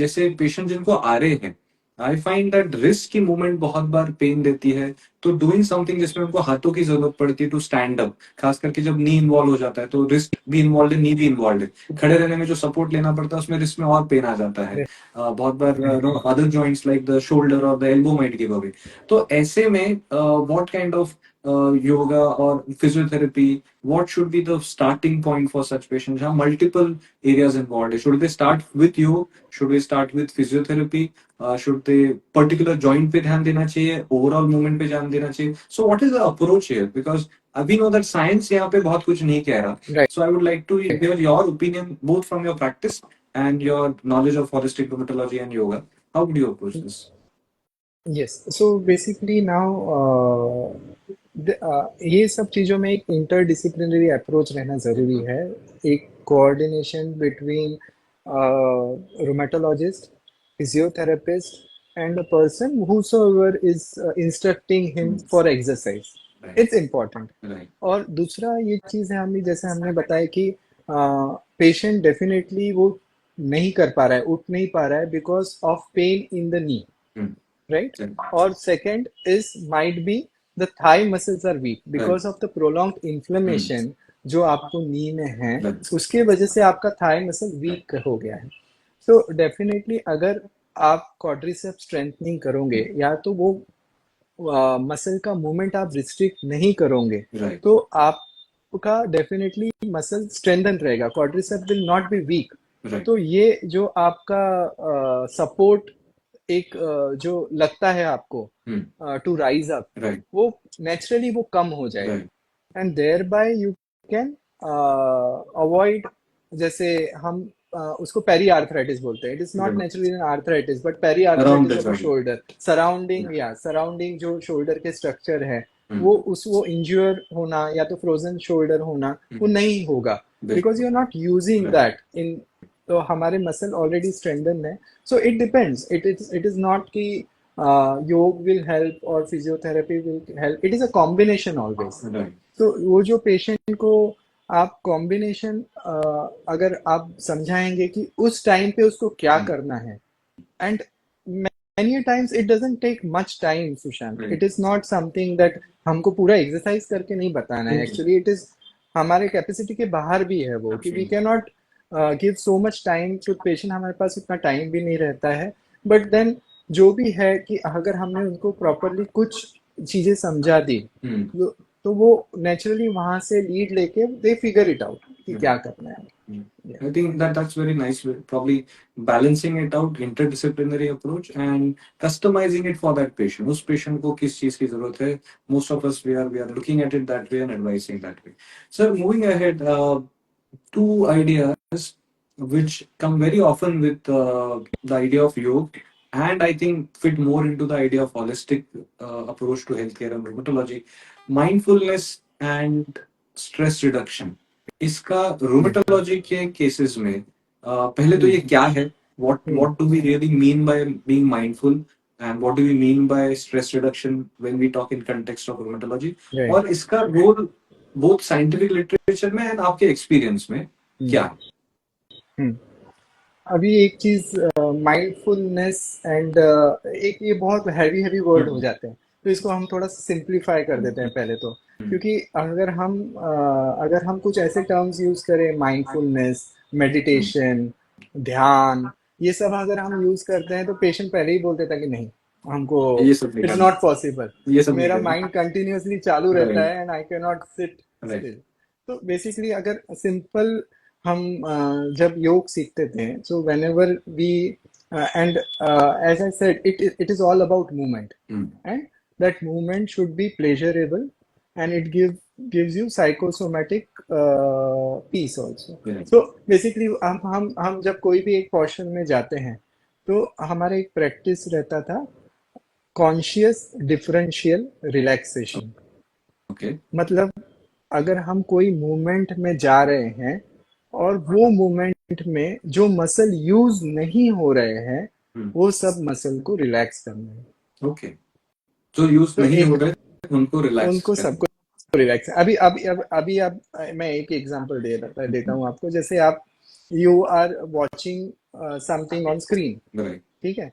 जैसे patient जिनको आ रहे हैं, I find that wrist की movement बहुत बार pen देती है, तो doing something जिसमें उनको हाथों की जरूरत पड़ती है टू स्टैंड अप, खास करके जब नी इन्वॉल्व हो जाता है तो रिस्ट भी इन्वॉल्व है, नी भी इन्वॉल्व है, खड़े रहने में जो सपोर्ट लेना पड़ता है उसमें रिस्ट में और पेन आ जाता है। बहुत बार other joints like the shoulder और the elbow might give away. तो ऐसे में what kind of yoga or physiotherapy, what should be the starting point for such patients? There are multiple areas involved. Should they start with yoga? Should we start with physiotherapy? Should they particular joint पे ध्यान देना चाहिए, overall movement पे ध्यान देना चाहिए? So what is the approach here? Because we know that science यहाँ पे बहुत कुछ नहीं कह रहा. right. So I would like to hear your opinion both from your practice and your knowledge of holistic rheumatology and yoga. How would you approach this? Yes, so basically now ये सब चीज़ों में एक इंटरडिसिप्लिनरी अप्रोच रहना ज़रूरी है। एक coordination between rheumatologist, physiotherapist, and the person whosoever is instructing him for exercise. Right, It's important. right, और दूसरा ये चीज़ है, हमने जैसे हमने बताया कि पेशेंट डेफिनेटली वो नहीं कर पा रहा है, उठ नहीं पा रहा है because of pain in the knee, right? Or second is might be the thigh muscles are weak because of the prolonged inflammation जो आपको नी में है, right, उसके वजह से आपका थाई मसल वीक हो गया है। सो डेफिनेटली अगर आप क्वाड्रिसेप्स स्ट्रेंथनिंग करोगे या तो वो मसल का मूवमेंट आप रिस्ट्रिक्ट नहीं करोगे right, तो आपका डेफिनेटली मसल स्ट्रेंथन रहेगा, quadricep will not be weak. right, तो ये जो आपका सपोर्ट एक जो लगता है आपको टू राइज अप, right, वो नेचुरली वो कम हो जाएगा right, and thereby you can avoid, जैसे हम उसको पेरी आर्थराइटिस बोलते हैं। It is not right. Naturally an arthritis but peri Around arthritis the of the joint. Shoulder surrounding, या सराउंडिंग जो शोल्डर के स्ट्रक्चर है वो इंज्योर होना या तो फ्रोजन शोल्डर होना वो नहीं होगा because you are not using that in. तो हमारे मसल ऑलरेडी स्ट्रेंथन है। So it depends, it is not कि योग विल हेल्प और physiotherapy will help, it is a combination always. Right, तो वो जो पेशेंट को आप कॉम्बिनेशन अगर आप समझाएंगे कि उस टाइम पे उसको क्या करना है, and many times it doesn't take much time, Sushant. right. It is not something that हमको पूरा एक्सरसाइज करके नहीं बताना है। एक्चुअली इट इज हमारे कैपेसिटी के बाहर भी है वो, कि we can not give so much time to patient, हमारे पास उतना टाइम भी नहीं रहता है। बट देन जो भी है कि अगर हमने उनको प्रॉपरली कुछ चीजें समझा दी, तो वो नेचुरली वहां से लीड लेके दे फिगर इट आउट कि क्या करना है. Yeah. I think that's very nice. Probably balancing it out, interdisciplinary approach, and customizing it for that patient. उस patient को किस चीज की जरूरत है? Most of us we are looking at it that way and advising that way. So moving ahead, two ideas which come very often with the idea of yoga, and I think fit more into the idea of holistic approach to healthcare and rheumatology, mindfulness and stress reduction. इसका rheumatology के cases में पहले तो ये क्या है, what do we really mean by being mindful, and what do we mean by stress reduction when we talk in context of rheumatology, Right. और इसका रोल बोथ साइंटिफिक लिटरेचर में एंड आपके एक्सपीरियंस में क्या है? अभी एक चीज माइंडफुलनेस एंड एक ये बहुत हैवी वर्ड हो जाते हैं, तो इसको हम थोड़ा सिंप्लीफाई कर देते हैं पहले तो, क्योंकि अगर हम कुछ ऐसे टर्म्स यूज करें, माइंडफुलनेस, मेडिटेशन, ध्यान, ये सब अगर हम यूज करते हैं तो पेशेंट पहले ही बोल देता है कि नहीं, हमको ये सब नहीं इट्स करना। नॉट पॉसिबल, ये सब नहीं मेरा करना। माइंड कंटिन्यूअसली चालू रहता Right. है and I can not sit Right. Still. तो बेसिकली अगर सिंपल हम जब योग सीखते थे, so whenever we and as I said, it is all about movement, and that movement should be pleasurable and it gives you psychosomatic peace also. Yeah. So basically हम जब कोई भी एक पोर्शन में जाते हैं तो हमारा एक प्रैक्टिस रहता था कॉन्शियस डिफरेंशियल रिलैक्सेशन. Okay. मतलब अगर हम कोई मूवमेंट में जा रहे हैं और वो मूवमेंट में जो मसल यूज नहीं हो रहे हैं, वो सब मसल को रिलैक्स करना है. ओके, जो यूज तो नहीं एक हो रहे उनको रिलैक्स उनको सबको रिलैक्स. अभी अब मैं एक एग्जांपल देता हूँ आपको. जैसे आप you are watching something on screen, right ठीक है,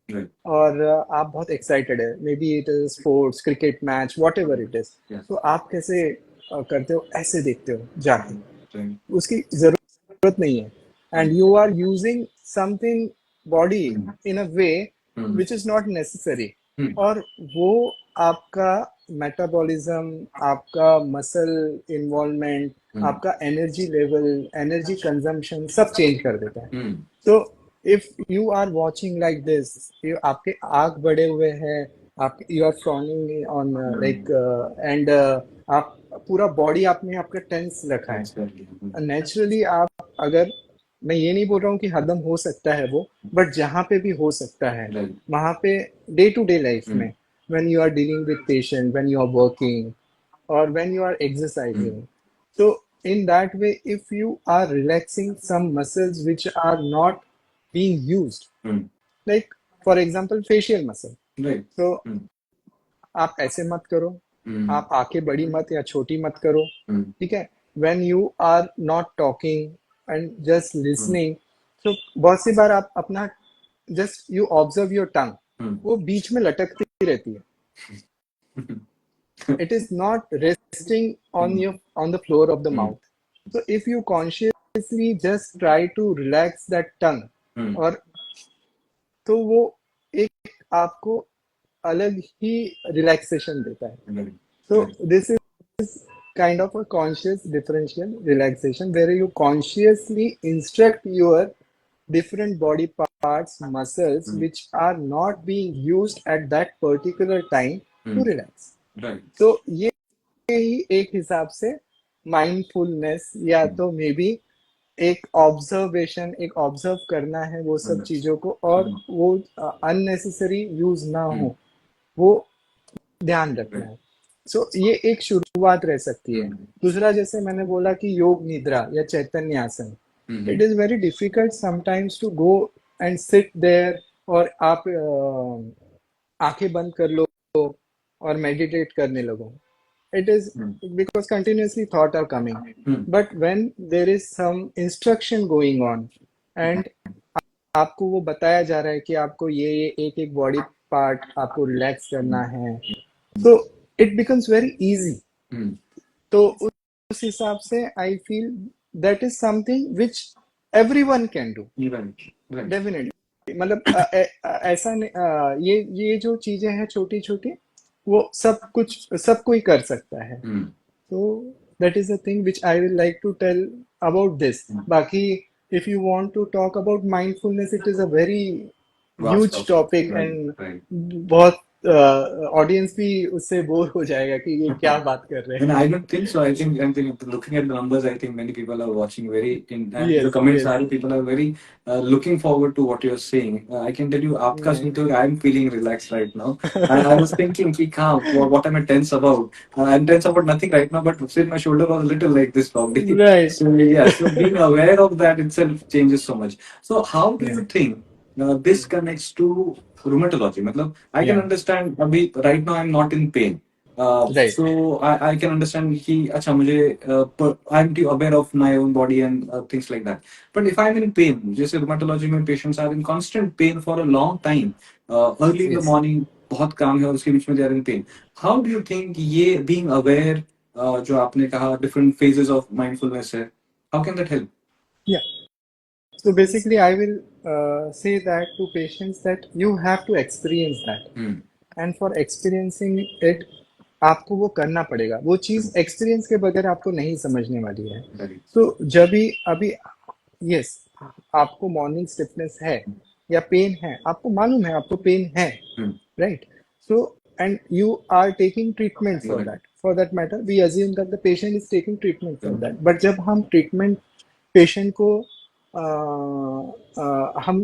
राइट और आप बहुत एक्साइटेड है, maybe it is sports, cricket match, whatever it is. Yes. तो आप कैसे करते हो? ऐसे देखते हो जाके, राइट उसकी जरूरत नहीं है, and you are using something body in a way which is not necessary, और वो आपका मेटाबॉलिज्म, आपका मसल इन्वॉल्वमेंट, आपका एनर्जी लेवल, एनर्जी कंजम्पशन सब चेंज कर देता है. तो if you are watching like this, आपके आंख बड़े हुए हैं, आप you are frowning on like, and आप पूरा बॉडी आपने आपका टेंस रखा है. नेचुरली आप, अगर मैं ये नहीं बोल रहा हूँ कि हरदम हो सकता है वो, बट जहाँ पे भी हो सकता है Right. वहाँ पे डे टू डे लाइफ में, when you are dealing with patient, when you are working, or when you are exercising, so in that way, if you are relaxing some muscles which are not being used, like for example facial muscle, right so आप ऐसे मत करो, आप आंखें बड़ी मत या छोटी मत करो, ठीक है. when you are not talking and just listening, so बहुत सी बार आप अपना just you observe your tongue, वो बीच में लटकती रहती है. It is not resting on the floor of the mouth. So if you consciously just try to relax that tongue, और तो वो एक आपको अलग ही रिलैक्सेशन देता है. So this is kind of a conscious differential relaxation where you consciously instruct your different body parts, muscles which are not being used at that particular time to relax. Right तो ये ही एक हिसाब से mindfulness, या तो may be एक observation, एक observe करना है वो सब चीजों को, और वो अननेसेसरी यूज ना हो, वो ध्यान रखना है. सो ये एक शुरुआत रह सकती है. दूसरा, जैसे मैंने बोला कि योग निद्रा या चैतन्य आसन, it is very difficult sometimes to go and sit there, और आप आंखें बंद कर लो और मेडिटेट करने लगो. It is because continuously thought are coming, but when there is some instruction going on and आपको वो बताया जा रहा है कि आपको ये एक बॉडी पार्ट आपको रिलैक्स करना है, तो it becomes very easy. तो उस हिसाब से I feel that is something which everyone can do. Right Definitely. मतलब ऐसा नहीं, ये जो चीजें हैं छोटी छोटी, वो सब कोई कर सकता है. Hmm. So that is the thing which I will like to tell about this. बाकी if you want to talk about mindfulness, it is a very Vast huge topic right, and right. बहुत audience भी उससे bore हो जाएगा कि ये क्या बात कर रहे And हैं. I don't think so. I think looking at the numbers, I think many people are watching and the Yes, comments yes. are people are very looking forward to what you're saying. I can tell you, आपका Yeah. सुनते हुए I'm feeling relaxed right now. I was thinking कि what am I tense about? I'm tense about nothing right now, but still my shoulder was a little like this probably. Right. So yeah, so being aware of that itself changes so much. So how do Yeah. you think this connects to rheumatology? मतलब I can Yeah. understand अभी right now I'm not in pain. Right. So I can understand कि अच्छा मुझे I'm too aware of my own body and things like that. But if I'm in pain, जैसे rheumatology में patients are in constant pain for a long time, early in the Yes. morning बहुत काम है और उसके बीच में they are in pain. How do you think ये being aware जो आपने कहा different phases of mindfulness है, how can that help? Yeah. So basically, I will say that to patients that you have to experience that. Hmm. And for experiencing it आपको वो करना पड़ेगा. वो चीज एक्सपीरियंस के बगैर आपको नहीं समझने वाली है. Very. तो जब भी अभी यस आपको मॉर्निंग स्टिफनेस है या पेन है, आपको मालूम है आपको पेन है, Hmm. Right. So and you are taking treatment for that matter. We assume that the patient is taking treatment for that. But जब हम ट्रीटमेंट पेशेंट को हम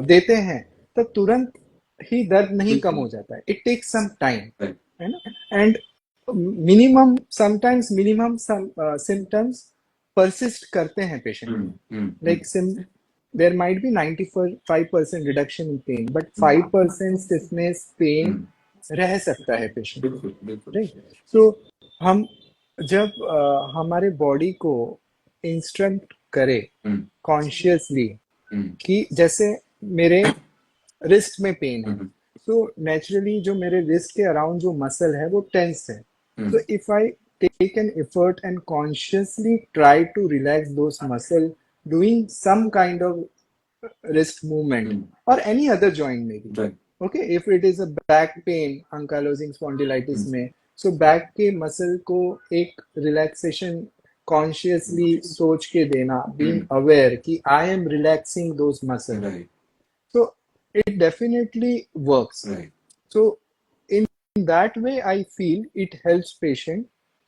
देते हैं तो तुरंत ही दर्द नहीं कम हो जाता है. It takes some time, Right. है ना. एंड मिनिमम सिम्टम्स परसिस्ट करते हैं पेशेंट Hmm. में. Hmm. Like there might be 95% reduction in pain, but 5% stiffness pain रह सकता है पेशेंट को, बिल्कुल बिल्कुल. राइट. सो हम जब हमारे बॉडी को इंस्ट्रक्ट करे Hmm. Consciously Hmm. कि जैसे मेरे रिस्ट में पेन है, Hmm. सो नेचुरली जो मेरे रिस्ट के अराउंड जो मसल है वो टेंस है. Hmm. So if I take an effort and consciously try to relax those muscle, doing some kind of wrist movement or any other joint maybe. Right. Okay, if it is a back pain, ankylosing spondylitis में, so back के muscle को एक relaxation consciously सोच के देना, being aware कि I am relaxing those muscles. Right. So it definitely works. Right. So in that way, I feel it helps patient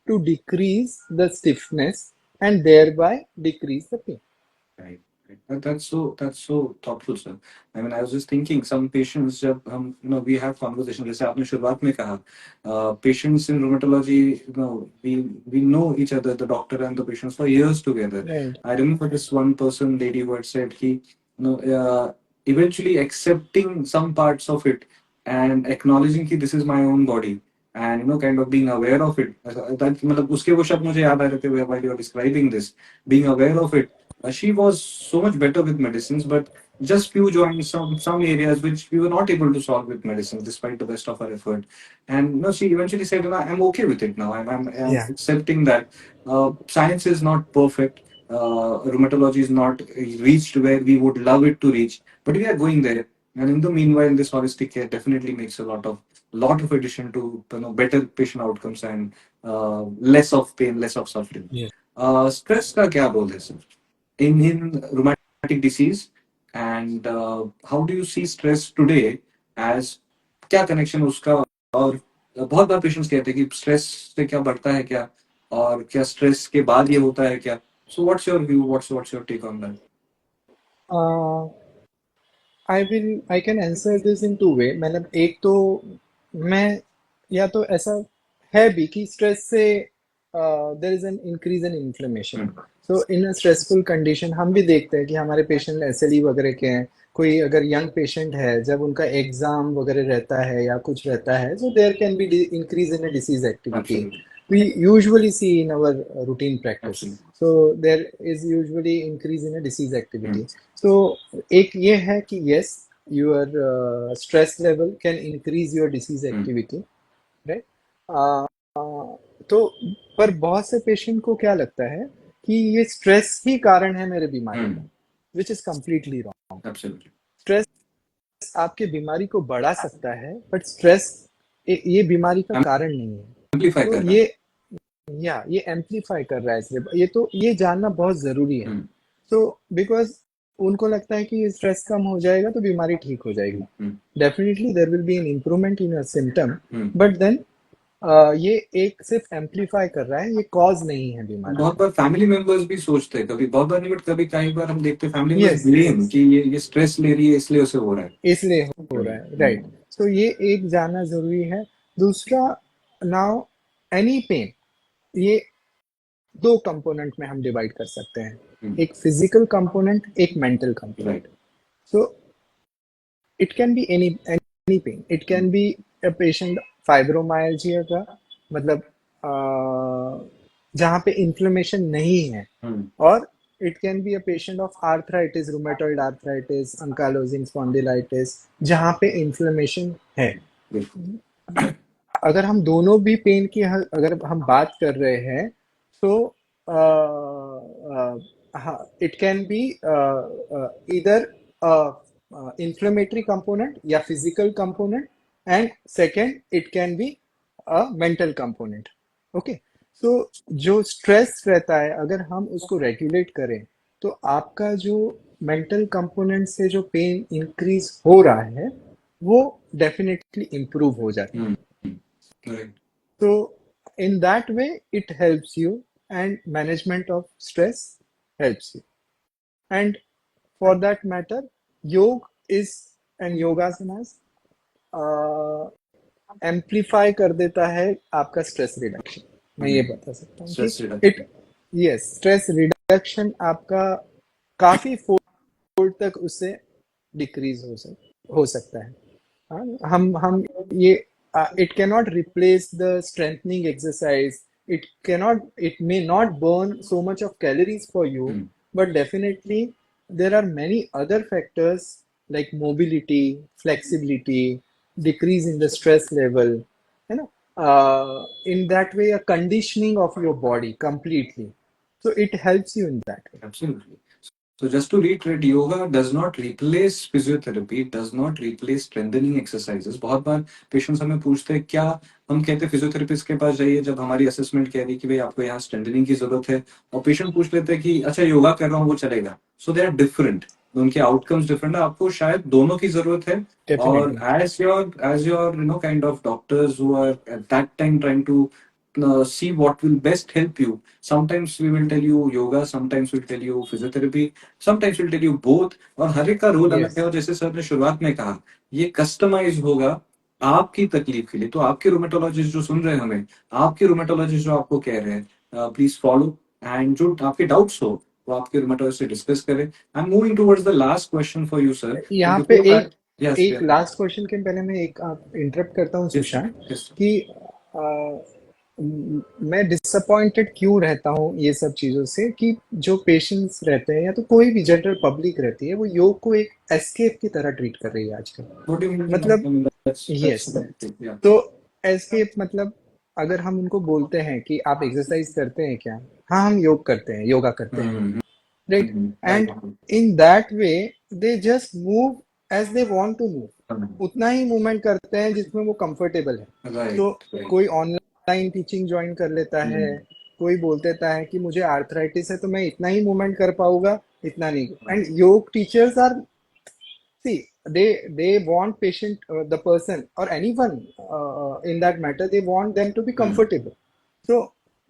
to decrease the stiffness and thereby decrease the pain. Right. Right. That's so thoughtful, sir. I mean, I was just thinking, some patients, जब हम we have conversation, जैसे आपने शुरुआत में कहा, patients in rheumatology, we know each other, the doctor and the patients for years together. Right. I remember this one person, lady, who had said he, eventually accepting some parts of it and acknowledging कि this is my own body and kind of being aware of it. That मतलब उसके वो शब्द मुझे याद आ रहे थे while you are describing this, being aware of it. She was so much better with medicines, but just few joints, some areas which we were not able to solve with medicines, despite the best of our effort. And she eventually said, "I'm okay with it now. I'm Yeah. accepting that science is not perfect. Rheumatology is not reached where we would love it to reach, but we are going there. And in the meanwhile, this holistic care definitely makes a lot of addition to better patient outcomes and less of pain, less of suffering." Yes. Stress का क्या role है sir? In rheumatic disease, and how do you see stress today as क्या connection उसका, और बहुत बार patients कहते हैं कि स्ट्रेस से क्या बढ़ता है क्या, और क्या स्ट्रेस के बाद ये होता है क्या. So what's your view, what's your take on that? I can answer this in two way. मतलब एक तो मैं या तो ऐसा है भी कि स्ट्रेस से there is an increase in inflammation. So in a stressful condition हम भी देखते हैं कि हमारे पेशेंट एसएलई वगैरह के हैं. कोई अगर यंग पेशेंट है, जब उनका एग्जाम वगैरह रहता है या कुछ रहता है, so there can be increase in a disease activity. Absolutely. We usually see in our routine practice. Absolutely. So there is usually increase in a disease activity. So एक ये है कि yes, your stress level can increase your disease activity, right? तो पर बहुत से patient को क्या लगता है कि ये स्ट्रेस ही कारण है मेरे बीमारी का, which is completely wrong. Absolutely. Stress आपके बीमारी को बढ़ा सकता है, बट स्ट्रेस ये बीमारी का कारण नहीं है। एम्पलीफाई तो कर रहा है। ये एम्पलीफाई कर रहा है इसलिए ये जानना बहुत जरूरी है। हम्म, तो बिकॉज उनको लगता है कि स्ट्रेस कम हो जाएगा तो बीमारी ठीक हो जाएगी। Hmm, definitely there will be an improvement in a symptom, hmm. But then ये एक सिर्फ एम्पलीफाई कर रहा है, ये कॉज नहीं है बीमारी बहुत का। बार फैमिली मेंबर्स भी सोचते हैं, कभी बहुत बार नहीं बट कभी कई बार हम देखते हैं फैमिली मेंबर्स यस, ब्लेम कि ये स्ट्रेस ले रही है इसलिए उसे हो रहा है। इसलिए हो रहा है, राइट। सो ये एक जानना जरूरी है। दूसरा, नाउ एनी पेन, ये दो कंपोनेंट में हम डिवाइड कर सकते हैं, एक फिजिकल कंपोनेंट, एक mental component. Right. So it can be any pain, it can be a patient fibromyalgia का, मतलब जहाँ पे इन्फ्लेमेशन नहीं है, और it can be a patient of arthritis, rheumatoid arthritis, ankylosing spondylitis, जहाँ पे इन्फ्लेमेशन है। अगर हम दोनों भी पेन की अगर हम बात कर रहे हैं, तो इट कैन बी इधर inflammatory component या physical component, and second it can be a mental component. Okay, so जो stress रहता है अगर हम उसको रेगुलेट करें तो आपका जो मेंटल कंपोनेंट से जो पेन इंक्रीज हो रहा है वो डेफिनेटली इम्प्रूव हो जाता है। Right. So in that way it helps you, and management of stress helps you. And for that matter, योग is and yogasanas एम्पलीफाई कर देता है आपका स्ट्रेस रिडक्शन। मैं ये बता सकता हूँ कि stress reduction. It, yes, stress reduction आपका काफी फोल्ड तक उससे डिक्रीज हो सकता है। हाँ, हम ये it cannot replace the strengthening exercise, it may not burn so much of calories for you, but definitely there are many other factors like mobility, flexibility, decrease in the stress level, you know, in that way a conditioning of your body completely, so it helps you in that way. Absolutely. So just to reiterate, yoga does not replace physiotherapy, it does not replace strengthening exercises. बहुत बार patients हमें पूछते हैं क्या, हम कहते हैं physiotherapist के पास जाइए जब हमारी असेसमेंट कह रही है कि भाई आपको यहाँ स्ट्रेंथनिंग की जरूरत है, और पेशेंट पूछ लेते हैं कि अच्छा योगा कर रहा हूँ वो चलेगा। सो दे आर डिफरेंट, उनके आउटकम्स डिफरेंट है, आपको शायद दोनों की जरूरत है। और Definitely. As your kind of doctors who are at that time trying to see what will best help you. Sometimes we will tell you yoga, sometimes we'll tell you physiotherapy, sometimes we'll tell you both. और हर एक का role अलग Yes. है, और जैसे sir ने शुरुआत में कहा ये कस्टमाइज होगा आपकी तकलीफ के लिए। तो आपके रोमेटोलॉजिस्ट जो सुन रहे हैं हमें, आपके रोमेटोलॉजिस्ट जो आपको कह रहे हैं प्लीज फॉलो, एंड जो आपके डाउट्स हो वो आपके रोमेटोलॉजिस्ट से डिस्कस करें। I am moving towards the last question for you sir. यहाँ पे एक लास्ट क्वेश्चन के पहले मैं एक इंटरप्ट करता हूँ सुशांत, कि मैं डिसअपॉइंटेड क्यों रहता हूँ ये सब चीजों से, कि जो पेशेंट्स रहते हैं या तो कोई भी जनरल पब्लिक रहती है वो योग को एक एस्केप की तरह ट्रीट कर रही है आजकल। मतलब यस, तो एस्केप मतलब अगर हम उनको बोलते हैं कि आप एक्सरसाइज करते हैं क्या, हाँ हम योग करते हैं, योगा करते हैं, right, and in that way they just move as they want to move, उतना ही मूवमेंट करते हैं जिसमें वो कंफर्टेबल है। तो कोई ऑनलाइन टीचिंग ज्वाइन कर लेता है, कोई बोल देता है कि मुझे आर्थराइटिस है तो मैं इतना ही मूवमेंट कर पाऊंगा, इतना नहीं। And yoga teachers are, see, they want patient, the person or anyone in that matter, they want them to be comfortable, so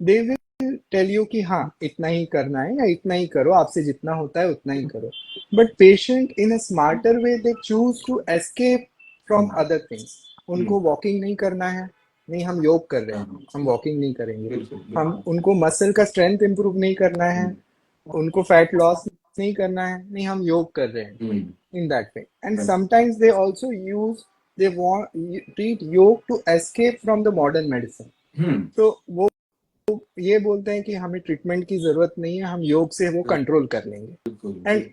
they will tell you कि हाँ इतना ही करना है या इतना ही करो, आपसे जितना होता है उतना ही करो। but patient in a smarter way they choose to escape from other things। उनको वॉकिंग नहीं करना है, नहीं हम योग कर रहे हैं, हम वॉकिंग नहीं करेंगे। हम उनको मसल का स्ट्रेंथ इंप्रूव नहीं करना है, उनको फैट लॉस नहीं करना है, नहीं हम योग कर रहे हैं, in that way। And sometimes they also use, they want treat yoga to escape from the modern medicine। तो वो ये बोलते हैं कि हमें ट्रीटमेंट की जरूरत नहीं है, हम योग से वो कंट्रोल कर लेंगे। And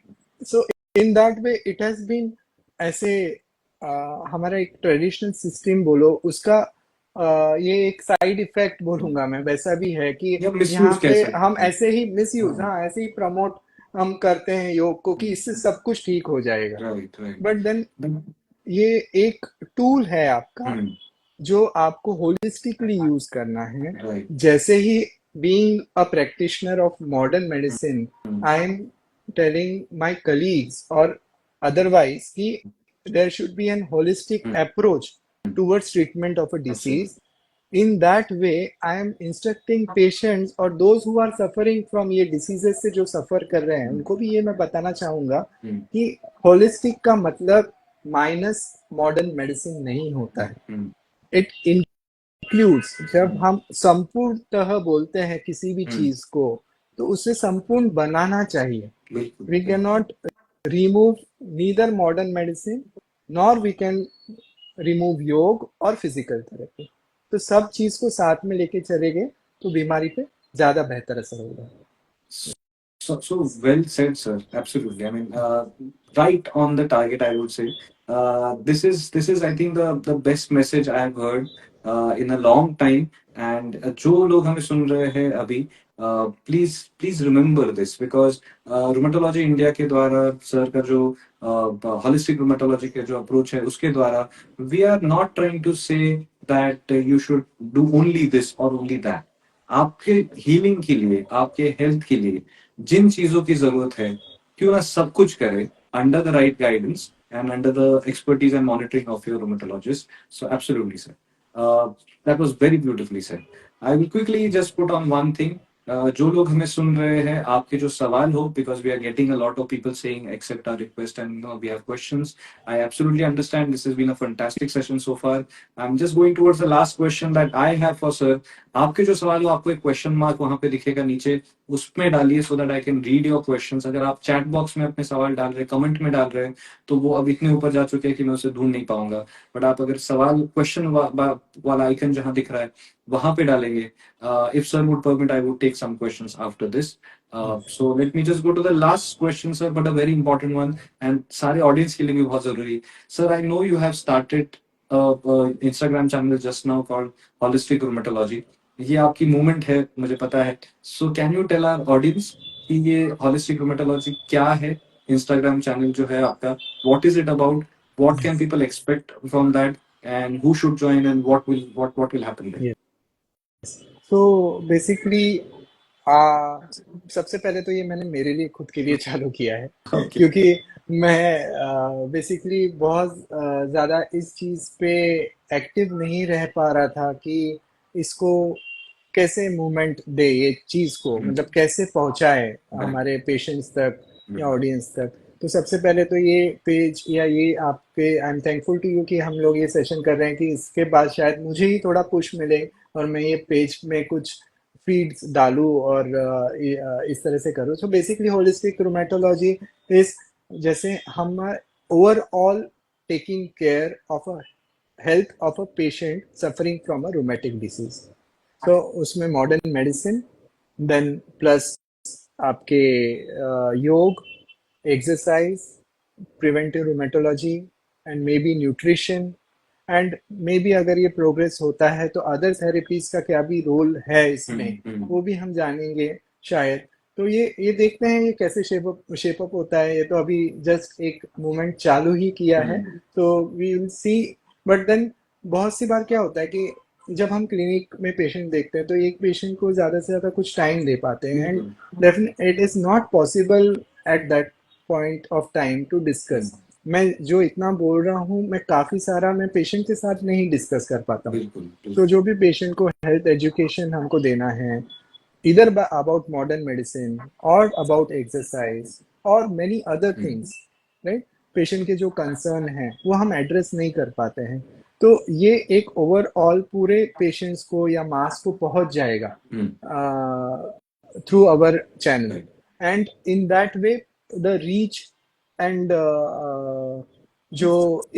so in that way it has been ऐसे हमारा एक ट्रेडिशनल सिस्टम बोलो उसका ये एक साइड इफेक्ट बोलूंगा मैं, वैसा भी है कि यहाँ पे हम ऐसे ही मिसयूज, हाँ ऐसे ही प्रमोट हम करते हैं योग को कि इससे सब कुछ ठीक हो जाएगा। बट देन ये एक टूल है आपका जो आपको होलिस्टिकली यूज करना है. Right. जैसे ही being a practitioner of modern medicine, Hmm. I am telling my colleagues or otherwise कि there should be an holistic approach towards treatment of a disease. In that way, I am instructing patients और those who are suffering from ये diseases से जो suffer कर रहे हैं उनको भी ये मैं बताना चाहूँगा कि holistic का मतलब माइनस मॉडर्न मेडिसिन नहीं होता है. इट इंक्लूड्स, जब हम संपूर्णतः बोलते हैं किसी भी चीज को तो उसे संपूर्ण बनाना चाहिए. We can not remove neither modern medicine nor we can remove yoga और फिजिकल थेरेपी. तो सब चीज को साथ में लेके चलेंगे तो बीमारी पे ज्यादा बेहतर असर होगा. So well said, sir. Absolutely. I mean, right on the target, I would say. This is I think the best message I have heard in a long time. And जो लोग हमें सुन रहे हैं अभी, please remember this because rheumatology India के द्वारा sir का जो होलिस्टिक रूमेटोलॉजी के जो अप्रोच है उसके द्वारा we are not trying to say that you should do only this or only that. आपके हीलिंग के लिए, आपके हेल्थ के लिए जिन चीजों की जरूरत है क्यों ना सब कुछ करे under the right guidance and under the expertise and monitoring of your rheumatologist. So absolutely, sir. That was very beautifully said. I will quickly just put on one thing. जो लोग हमें सुन रहे हैं आपके जो सवाल हो because we are getting a lot of people saying accept our request and we have questions. I absolutely understand this has been a fantastic session so far. I'm just going towards the last question that I have for sir. आपके जो सवाल हो आपको एक question mark वहां पे दिखेगा नीचे उसमें डालिए so that I can read your questions. अगर आप चैट बॉक्स में अपने सवाल डाल रहे हैं कमेंट में डाल रहे हैं तो वो अब इतने ऊपर जा चुके हैं कि मैं उसे ढूंढ नहीं पाऊंगा. बट आप अगर सवाल क्वेश्चन वाला आइकन जहां दिख रहा है वहां पे डालेंगे. If sir would permit I would take some questions after this. So let me just go to the last question sir but a very important one and सारे ऑडियंस के लिए भी बहुत जरूरी. Sir I know you have started Instagram channel just now called holistic rheumatology. ये आपकी movement है मुझे पता है. So can you tell our audience कि ये होलिस्टिक रूमेटोलॉजी क्या है? इंस्टाग्राम चैनल जो है आपका, what is it about, what can people expect from that and who should join and what will happen there? तो बेसिकली सबसे पहले तो ये मैंने मेरे लिए खुद के लिए चालू किया है क्योंकि मैं बेसिकली बहुत ज़्यादा इस चीज़ पे एक्टिव नहीं रह पा रहा था कि इसको कैसे मूवमेंट दे ये चीज़ को, मतलब कैसे पहुंचाए हमारे पेशेंट्स तक या ऑडियंस तक. तो सबसे पहले तो ये पेज या ये आपके I am thankful to you कि हम लोग ये सेशन कर रहे हैं कि इसके बाद शायद मुझे ही थोड़ा पुश मिले और मैं ये पेज में कुछ फीड्स डालूं और इस तरह से करूं. So basically holistic rheumatology is जैसे हम overall taking care of a health of a patient suffering from a rheumatic disease. तो उसमें मॉडर्न मेडिसिन देन प्लस आपके योग, exercise, preventive rheumatology and maybe nutrition and maybe अगर ये progress होता है तो अदर थेरेपीज का क्या भी रोल है इसमें वो भी हम जानेंगे शायद. तो ये देखते हैं ये कैसे शेप अप होता है. ये तो अभी जस्ट एक मूवमेंट चालू ही किया है तो we will see. But then बहुत सी बार क्या होता है कि जब हम क्लिनिक में पेशेंट देखते हैं तो एक पेशेंट को ज़्यादा से ज़्यादा कुछ टाइम दे पाते हैं and definitely it is not possible at that point of time to discuss. मैं जो इतना बोल रहा हूँ मैं काफ़ी सारा मैं पेशेंट के साथ नहीं डिस्कस कर पाता हूँ. तो जो भी पेशेंट को हेल्थ एजुकेशन हमको देना है इधर अबाउट मॉडर्न मेडिसिन और अबाउट एक्सरसाइज और many other things, right, patient के जो कंसर्न है वो हम एड्रेस नहीं कर पाते हैं. तो ये एक ओवरऑल पूरे पेशेंट्स को या मास को पहुंच जाएगा through our channel and in that way the reach and जो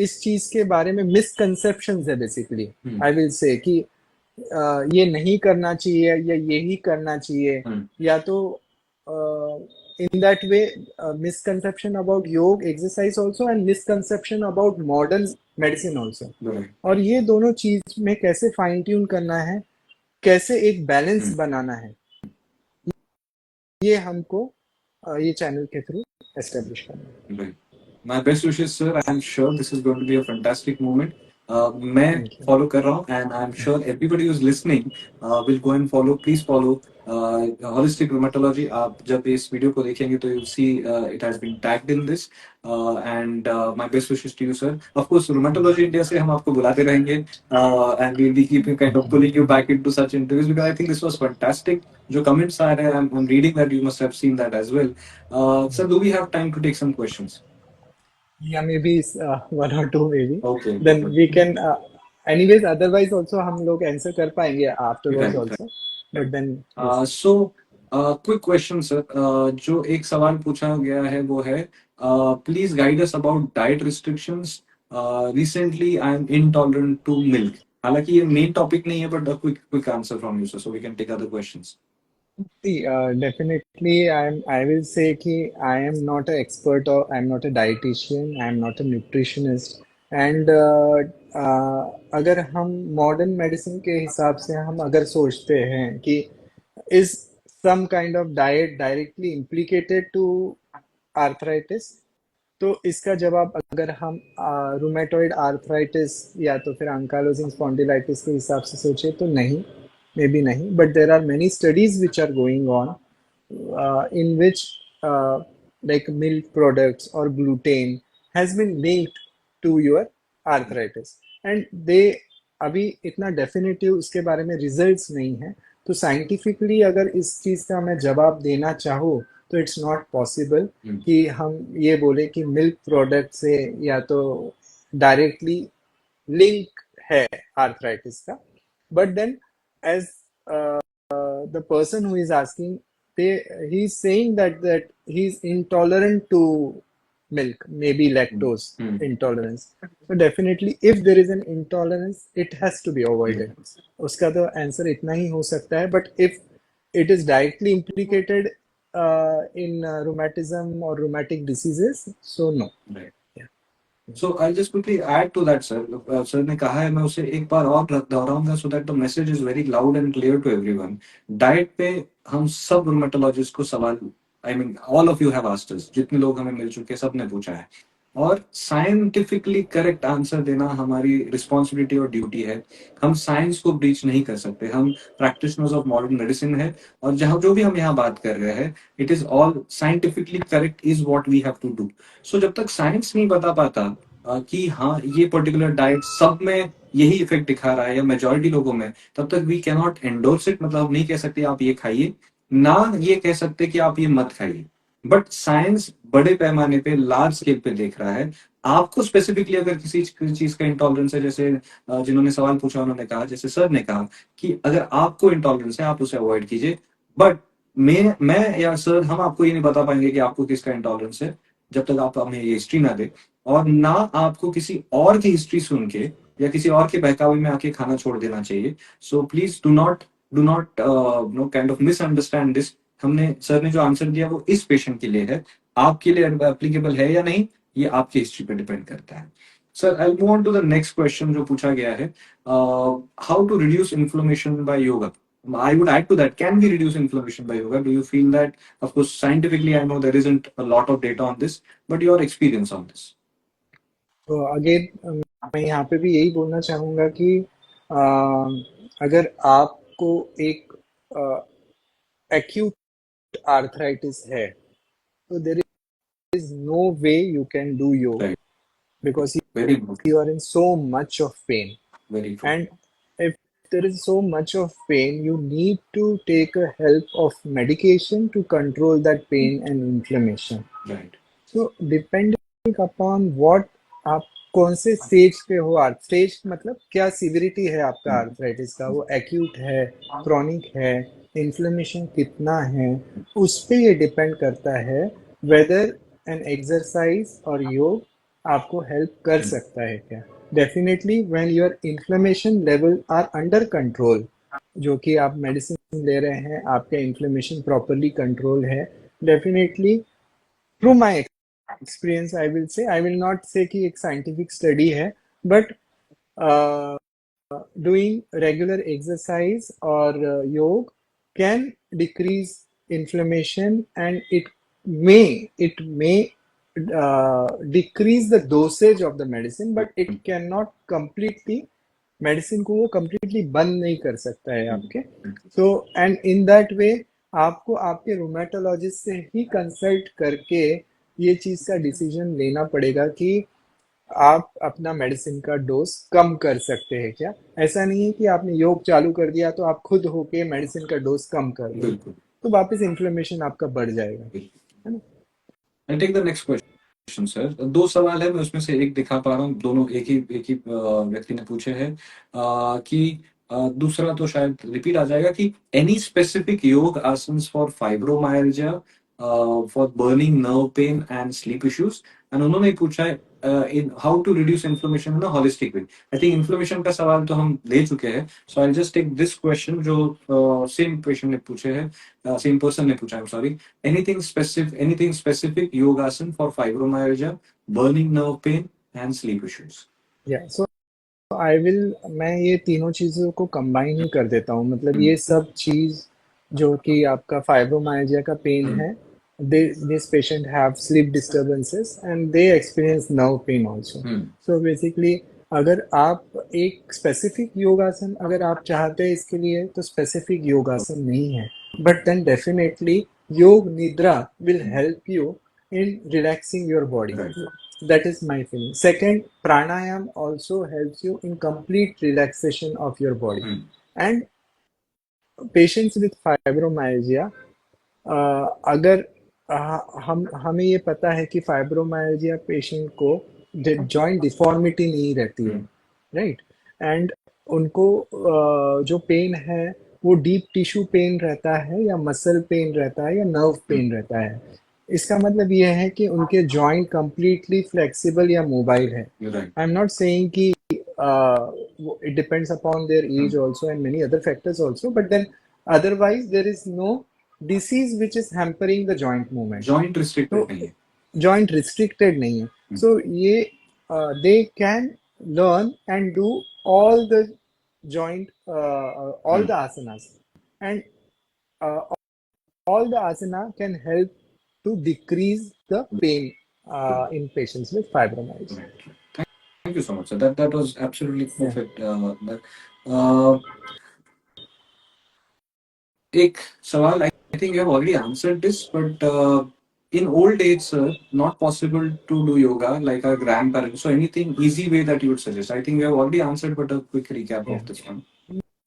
इस चीज के बारे में मिसकंसेप्शंस है बेसिकली आई विल से कि ये नहीं करना चाहिए या यही करना चाहिए या तो in that way misconception about योग exercise also and misconception about modern medicine also. और ये दोनों चीज में कैसे फाइन ट्यून करना है, कैसे एक बैलेंस बनाना है, ये हमको ये चैनल के थ्रू एस्टेब्लिश करना है. My best wishes, sir. I am sure this is going to be a fantastic moment. मैं थैंक यू। फॉलो कर रहा हूँ and I am sure everybody is listening will go and follow, please follow holistic rheumatology. आप जब इस video को देखेंगे तो you see it has been tagged in this and my best wishes to you sir. Of course rheumatology India से हम आपको बुलाते रहेंगे and we will be keeping kind of pulling you back into such interviews because I think this was fantastic. जो comments आ रहे हैं, I'm reading that you must have seen that as well. Sir, do we have time to take some questions? Yeah, maybe one or two maybe. Okay, Then we can, anyways, otherwise also हम लोग answer कर पाएंगे afterwards right, right. also. But then, yes. So, quick question, sir. जो एक सवाल पूछा गया है वो है, please guide us about diet restrictions. Recently, I am intolerant to milk. हालांकि ये main topic नहीं है, but a quick answer from you, sir, so we can take other questions. See, definitely, I will say कि I am not an expert or I'm not a dietitian, I'm not a nutritionist. And अगर हम modern medicine के हिसाब से हम अगर सोचते हैं कि is some kind of diet directly implicated to arthritis, तो इसका जवाब अगर हम रूमेटॉइड आर्थराइटिस या तो फिर अंकालोजिंग स्पॉन्डिलाइटिस के हिसाब से सोचे तो नहीं, मे बी नहीं, but there are many studies which are going on in which like milk products or gluten has been linked to your arthritis and they अभी इतना डेफिनेटिव उसके बारे में रिजल्ट्स नहीं है, तो साइंटिफिकली अगर इस चीज़ का मैं जवाब देना चाहूँ तो इट्स नॉट पॉसिबल कि हम ये बोले कि मिल्क प्रोडक्ट से या तो डायरेक्टली लिंक है आर्थराइटिस का. But then as the person who is asking, he's saying that he's intolerant to milk, maybe lactose intolerance. So definitely if there is an intolerance it has to be avoided. उसका तो answer इतना ही हो सकता है. But if it is directly implicated in rheumatism or rheumatic diseases, so no. Right. So I'll just quickly add to that, sir. Sir ने कहा है, मैं उसे एक बार और दोहराऊंगा so that the message is very loud and clear to everyone. Diet पे हम सब रूमेटोलॉजिस्ट को सवाल, I mean all of you have asked us, जितने लोग हमें मिल चुके हैं सब ने पूछा है, और साइंटिफिकली करेक्ट आंसर देना हमारी रिस्पॉन्सिबिलिटी और ड्यूटी है. हम साइंस को ब्रीच नहीं कर सकते. हम प्रैक्टिशनर्स ऑफ मॉडर्न मेडिसिन है और जहां जो भी हम यहाँ बात कर रहे हैं, it is all scientifically correct is what we have to do. So जब तक साइंस नहीं बता पाता कि हाँ ये पर्टिकुलर डाइट सब में यही इफेक्ट दिखा रहा है या मेजोरिटी लोगों में, तब तक we can not endorse it. मतलब हम नहीं कह सकते आप ये खाइए, ना ये कह सकते कि आप ये मत खाइए. बट साइंस बड़े पैमाने पे लार्ज स्केल पे देख रहा है. आपको स्पेसिफिकली अगर किसी चीज का इंटॉलरेंस है, जैसे जिन्होंने सवाल पूछा उन्होंने कहा, जैसे सर ने कहा कि अगर आपको इंटॉलरेंस है आप उसे अवॉइड कीजिए. बट मैं या सर हम आपको ये नहीं बता पाएंगे कि आपको किसका इंटॉलरेंस है जब तक आप हमें ये हिस्ट्री ना दे, और ना आपको किसी और की हिस्ट्री सुन के या किसी और के बहकावे में आके खाना छोड़ देना चाहिए. So please do not know kind of misunderstand this. हमने सर ने जो आंसर दिया वो इस पेशेंट के लिए है, आपके लिए एप्लीकेबल है या नहीं ये आपकी हिस्ट्री पे डिपेंड करता है. Sir I move on to the next question जो पूछा गया है, how to reduce inflammation by yoga. I would add to that, can we reduce inflammation by yoga? Do you feel that, of course, scientifically, I know there isn't a lot of data on this, but your experience on this? तो again मैं यहाँ पे भी यही बोलना चाहूँगा कि अगर आपको एक acute arthritis है तो there is no way you can do yoga, Right. because Very good. you are in so much of pain. Very true. And if there is so much of pain, you need to take a help of medication to control that pain and inflammation. Right. So depending upon what आप कौन से stage पे हो, stage मतलब क्या severity है आपका arthritis का, वो एक्यूट है, क्रॉनिक है, इन्फ्लेमेशन कितना है, उस पे ये डिपेंड करता है वेदर एन एक्सरसाइज और योग आपको हेल्प कर सकता है क्या. Definitely when your inflammation level are under control, जो कि आप मेडिसिन ले रहे हैं, आपका इन्फ्लेमेशन प्रॉपरली कंट्रोल है, definitely through my experience I will not say कि एक scientific study है, but doing regular exercise or yoga can decrease inflammation and it may decrease the dosage of the medicine, but it cannot completely medicine को वो completely बंद नहीं कर सकता है आपके. So and in that way आपको आपके रूमेटोलॉजिस्ट से ही कंसल्ट करके ये चीज का डिसीजन लेना पड़ेगा कि आप अपना मेडिसिन का डोज कम कर सकते हैं क्या. ऐसा नहीं है कि आपने योग चालू कर दिया तो आप खुद होके मेडिसिन का डोज कम कर दो, तो वापस इन्फ्लेमेशन आपका बढ़ जाएगा, है ना. I'll take the next question, sir. दो सवाल है, मैं उसमें से एक दिखा पा रहा हूँ, दोनों एक ही व्यक्ति ने पूछे हैं कि दूसरा तो शायद रिपीट आ जाएगा कि any specific yoga asanas for fibromyalgia, for burning nerve pain and sleep issues. And उन्होंने पूछा है in how to reduce inflammation in a holistic way. I think inflammation का सवाल तो हम ले चुके हैं, so I just take this question जो सेम पेशेंट ने पूछे हैं, सेम पर्सन ने पूछा है, sorry. Anything specific yogasan for fibromyalgia, burning nerve pain and sleep issues? Yeah, so मैं ये तीनों चीजों को कंबाइन ही कर देता हूँ. मतलब ये सब चीज जो कि आपका फाइब्रोमाइल्जिया का पेन है, this patient have sleep disturbances and they experience nerve pain also. So basically अगर आप एक स्पेसिफिक योगासन अगर आप चाहते हैं इसके लिए, तो स्पेसिफिक योगासन नहीं है, बट देन डेफिनेटली योग निद्रा will help you in relaxing your body. That is my feeling. Second, pranayam also helps you in complete relaxation of your body. And patients with fibromyalgia, अगर हमें ये पता है कि फाइब्रोमाइल्जिया पेशेंट को joint deformity नहीं रहती है, राइट. एंड उनको जो पेन है वो डीप टिश्यू पेन रहता है या मसल पेन रहता है या नर्व पेन रहता है. इसका मतलब ये है कि उनके जॉइंट कंप्लीटली फ्लेक्सिबल या मोबाइल है. आई एम नॉट सेइंग कि it depends upon their age also and many other factors also, but then otherwise there is no disease which is hampering the joint movement. Joint restricted नहीं है. Joint restricted नहीं है. So ये they can learn and do all the joint all the asanas, and all the asana can help to decrease the pain in patients with fibromyalgia. Thank you so much, sir. That was absolutely perfect. एक सवाल, I think you have already answered this, but in old age, sir, not possible to do yoga like our grandparents. So anything easy way that you would suggest? I think you have already answered, but a quick recap of this one.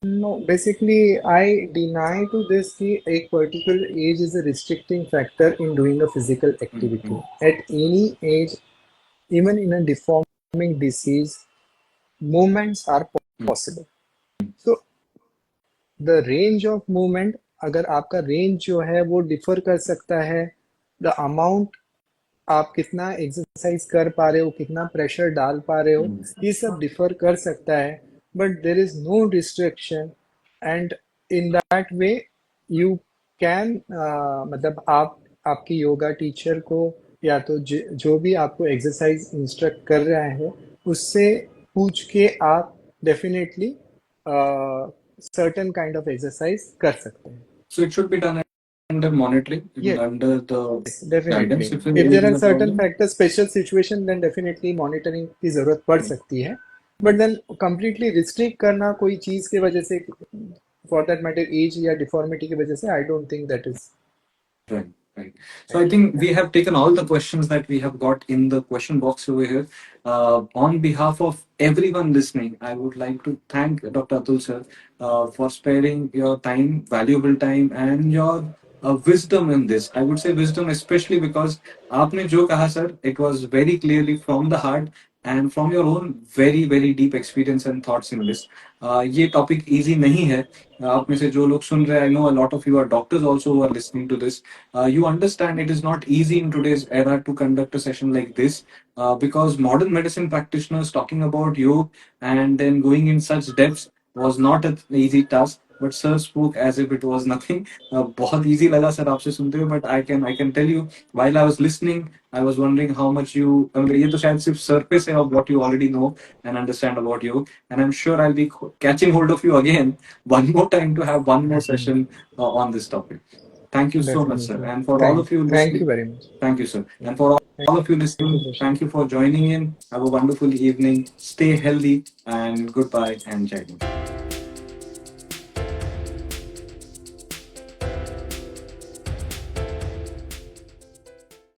No, basically I deny to this कि एक particular age is a restricting factor in doing a physical activity. At any age, even in a deforming disease, movements are possible. So the range of movement, अगर आपका range जो है वो differ कर सकता है, द अमाउंट आप कितना एक्सरसाइज कर पा रहे हो, कितना प्रेशर डाल पा रहे हो, ये सब डिफर कर सकता है, but there is no restriction. And in that way you can मतलब आप आपकी योगा टीचर को या तो जो भी आपको एक्सरसाइज इंस्ट्रक्ट कर रहा है उससे पूछ के आप definitely certain kind of exercise कर सकते हैं. So it should be done under monitoring, under the definitely guidance. If there are certain factors, special situation, then definitely monitoring की जरूरत पड़ सकती है. But then completely restrict करना कोई चीज के वजह से, for that matter age या deformity की वजह से, I don't think that is right. Right. So I think we have taken all the questions that we have got in the question box over here. On behalf of everyone listening, I would like to thank Dr. Atul sir for sparing your time, valuable time, and your wisdom in this. I would say wisdom, especially because आपने जो कहा sir, it was very clearly from the heart and from your own very deep experience and thoughts in this. ये topic easy नहीं है. आप में से जो लोग सुन रहे हैं, I know a lot of you are doctors also who are listening to this. You understand it is not easy in today's era to conduct a session like this because modern medicine practitioners talking about yoga and then going in such depths was not an easy task. But sir spoke as if it was nothing. बहुत easy लगा sir आपसे सुनते हुए, but I can tell you while I was listening, I was wondering how much you. ये तो शायद सिर्फ surface है of what you already know and understand about yoga, and I'm sure I'll be catching hold of you again one more time to have one more session on this topic. Thank you so much, sir, and for all of you listening. Thank you very much. Thank you, sir, and for all all of you Thank listening, you, Prashant. thank you for joining in. Have a wonderful evening. Stay healthy and goodbye and Jai Hind.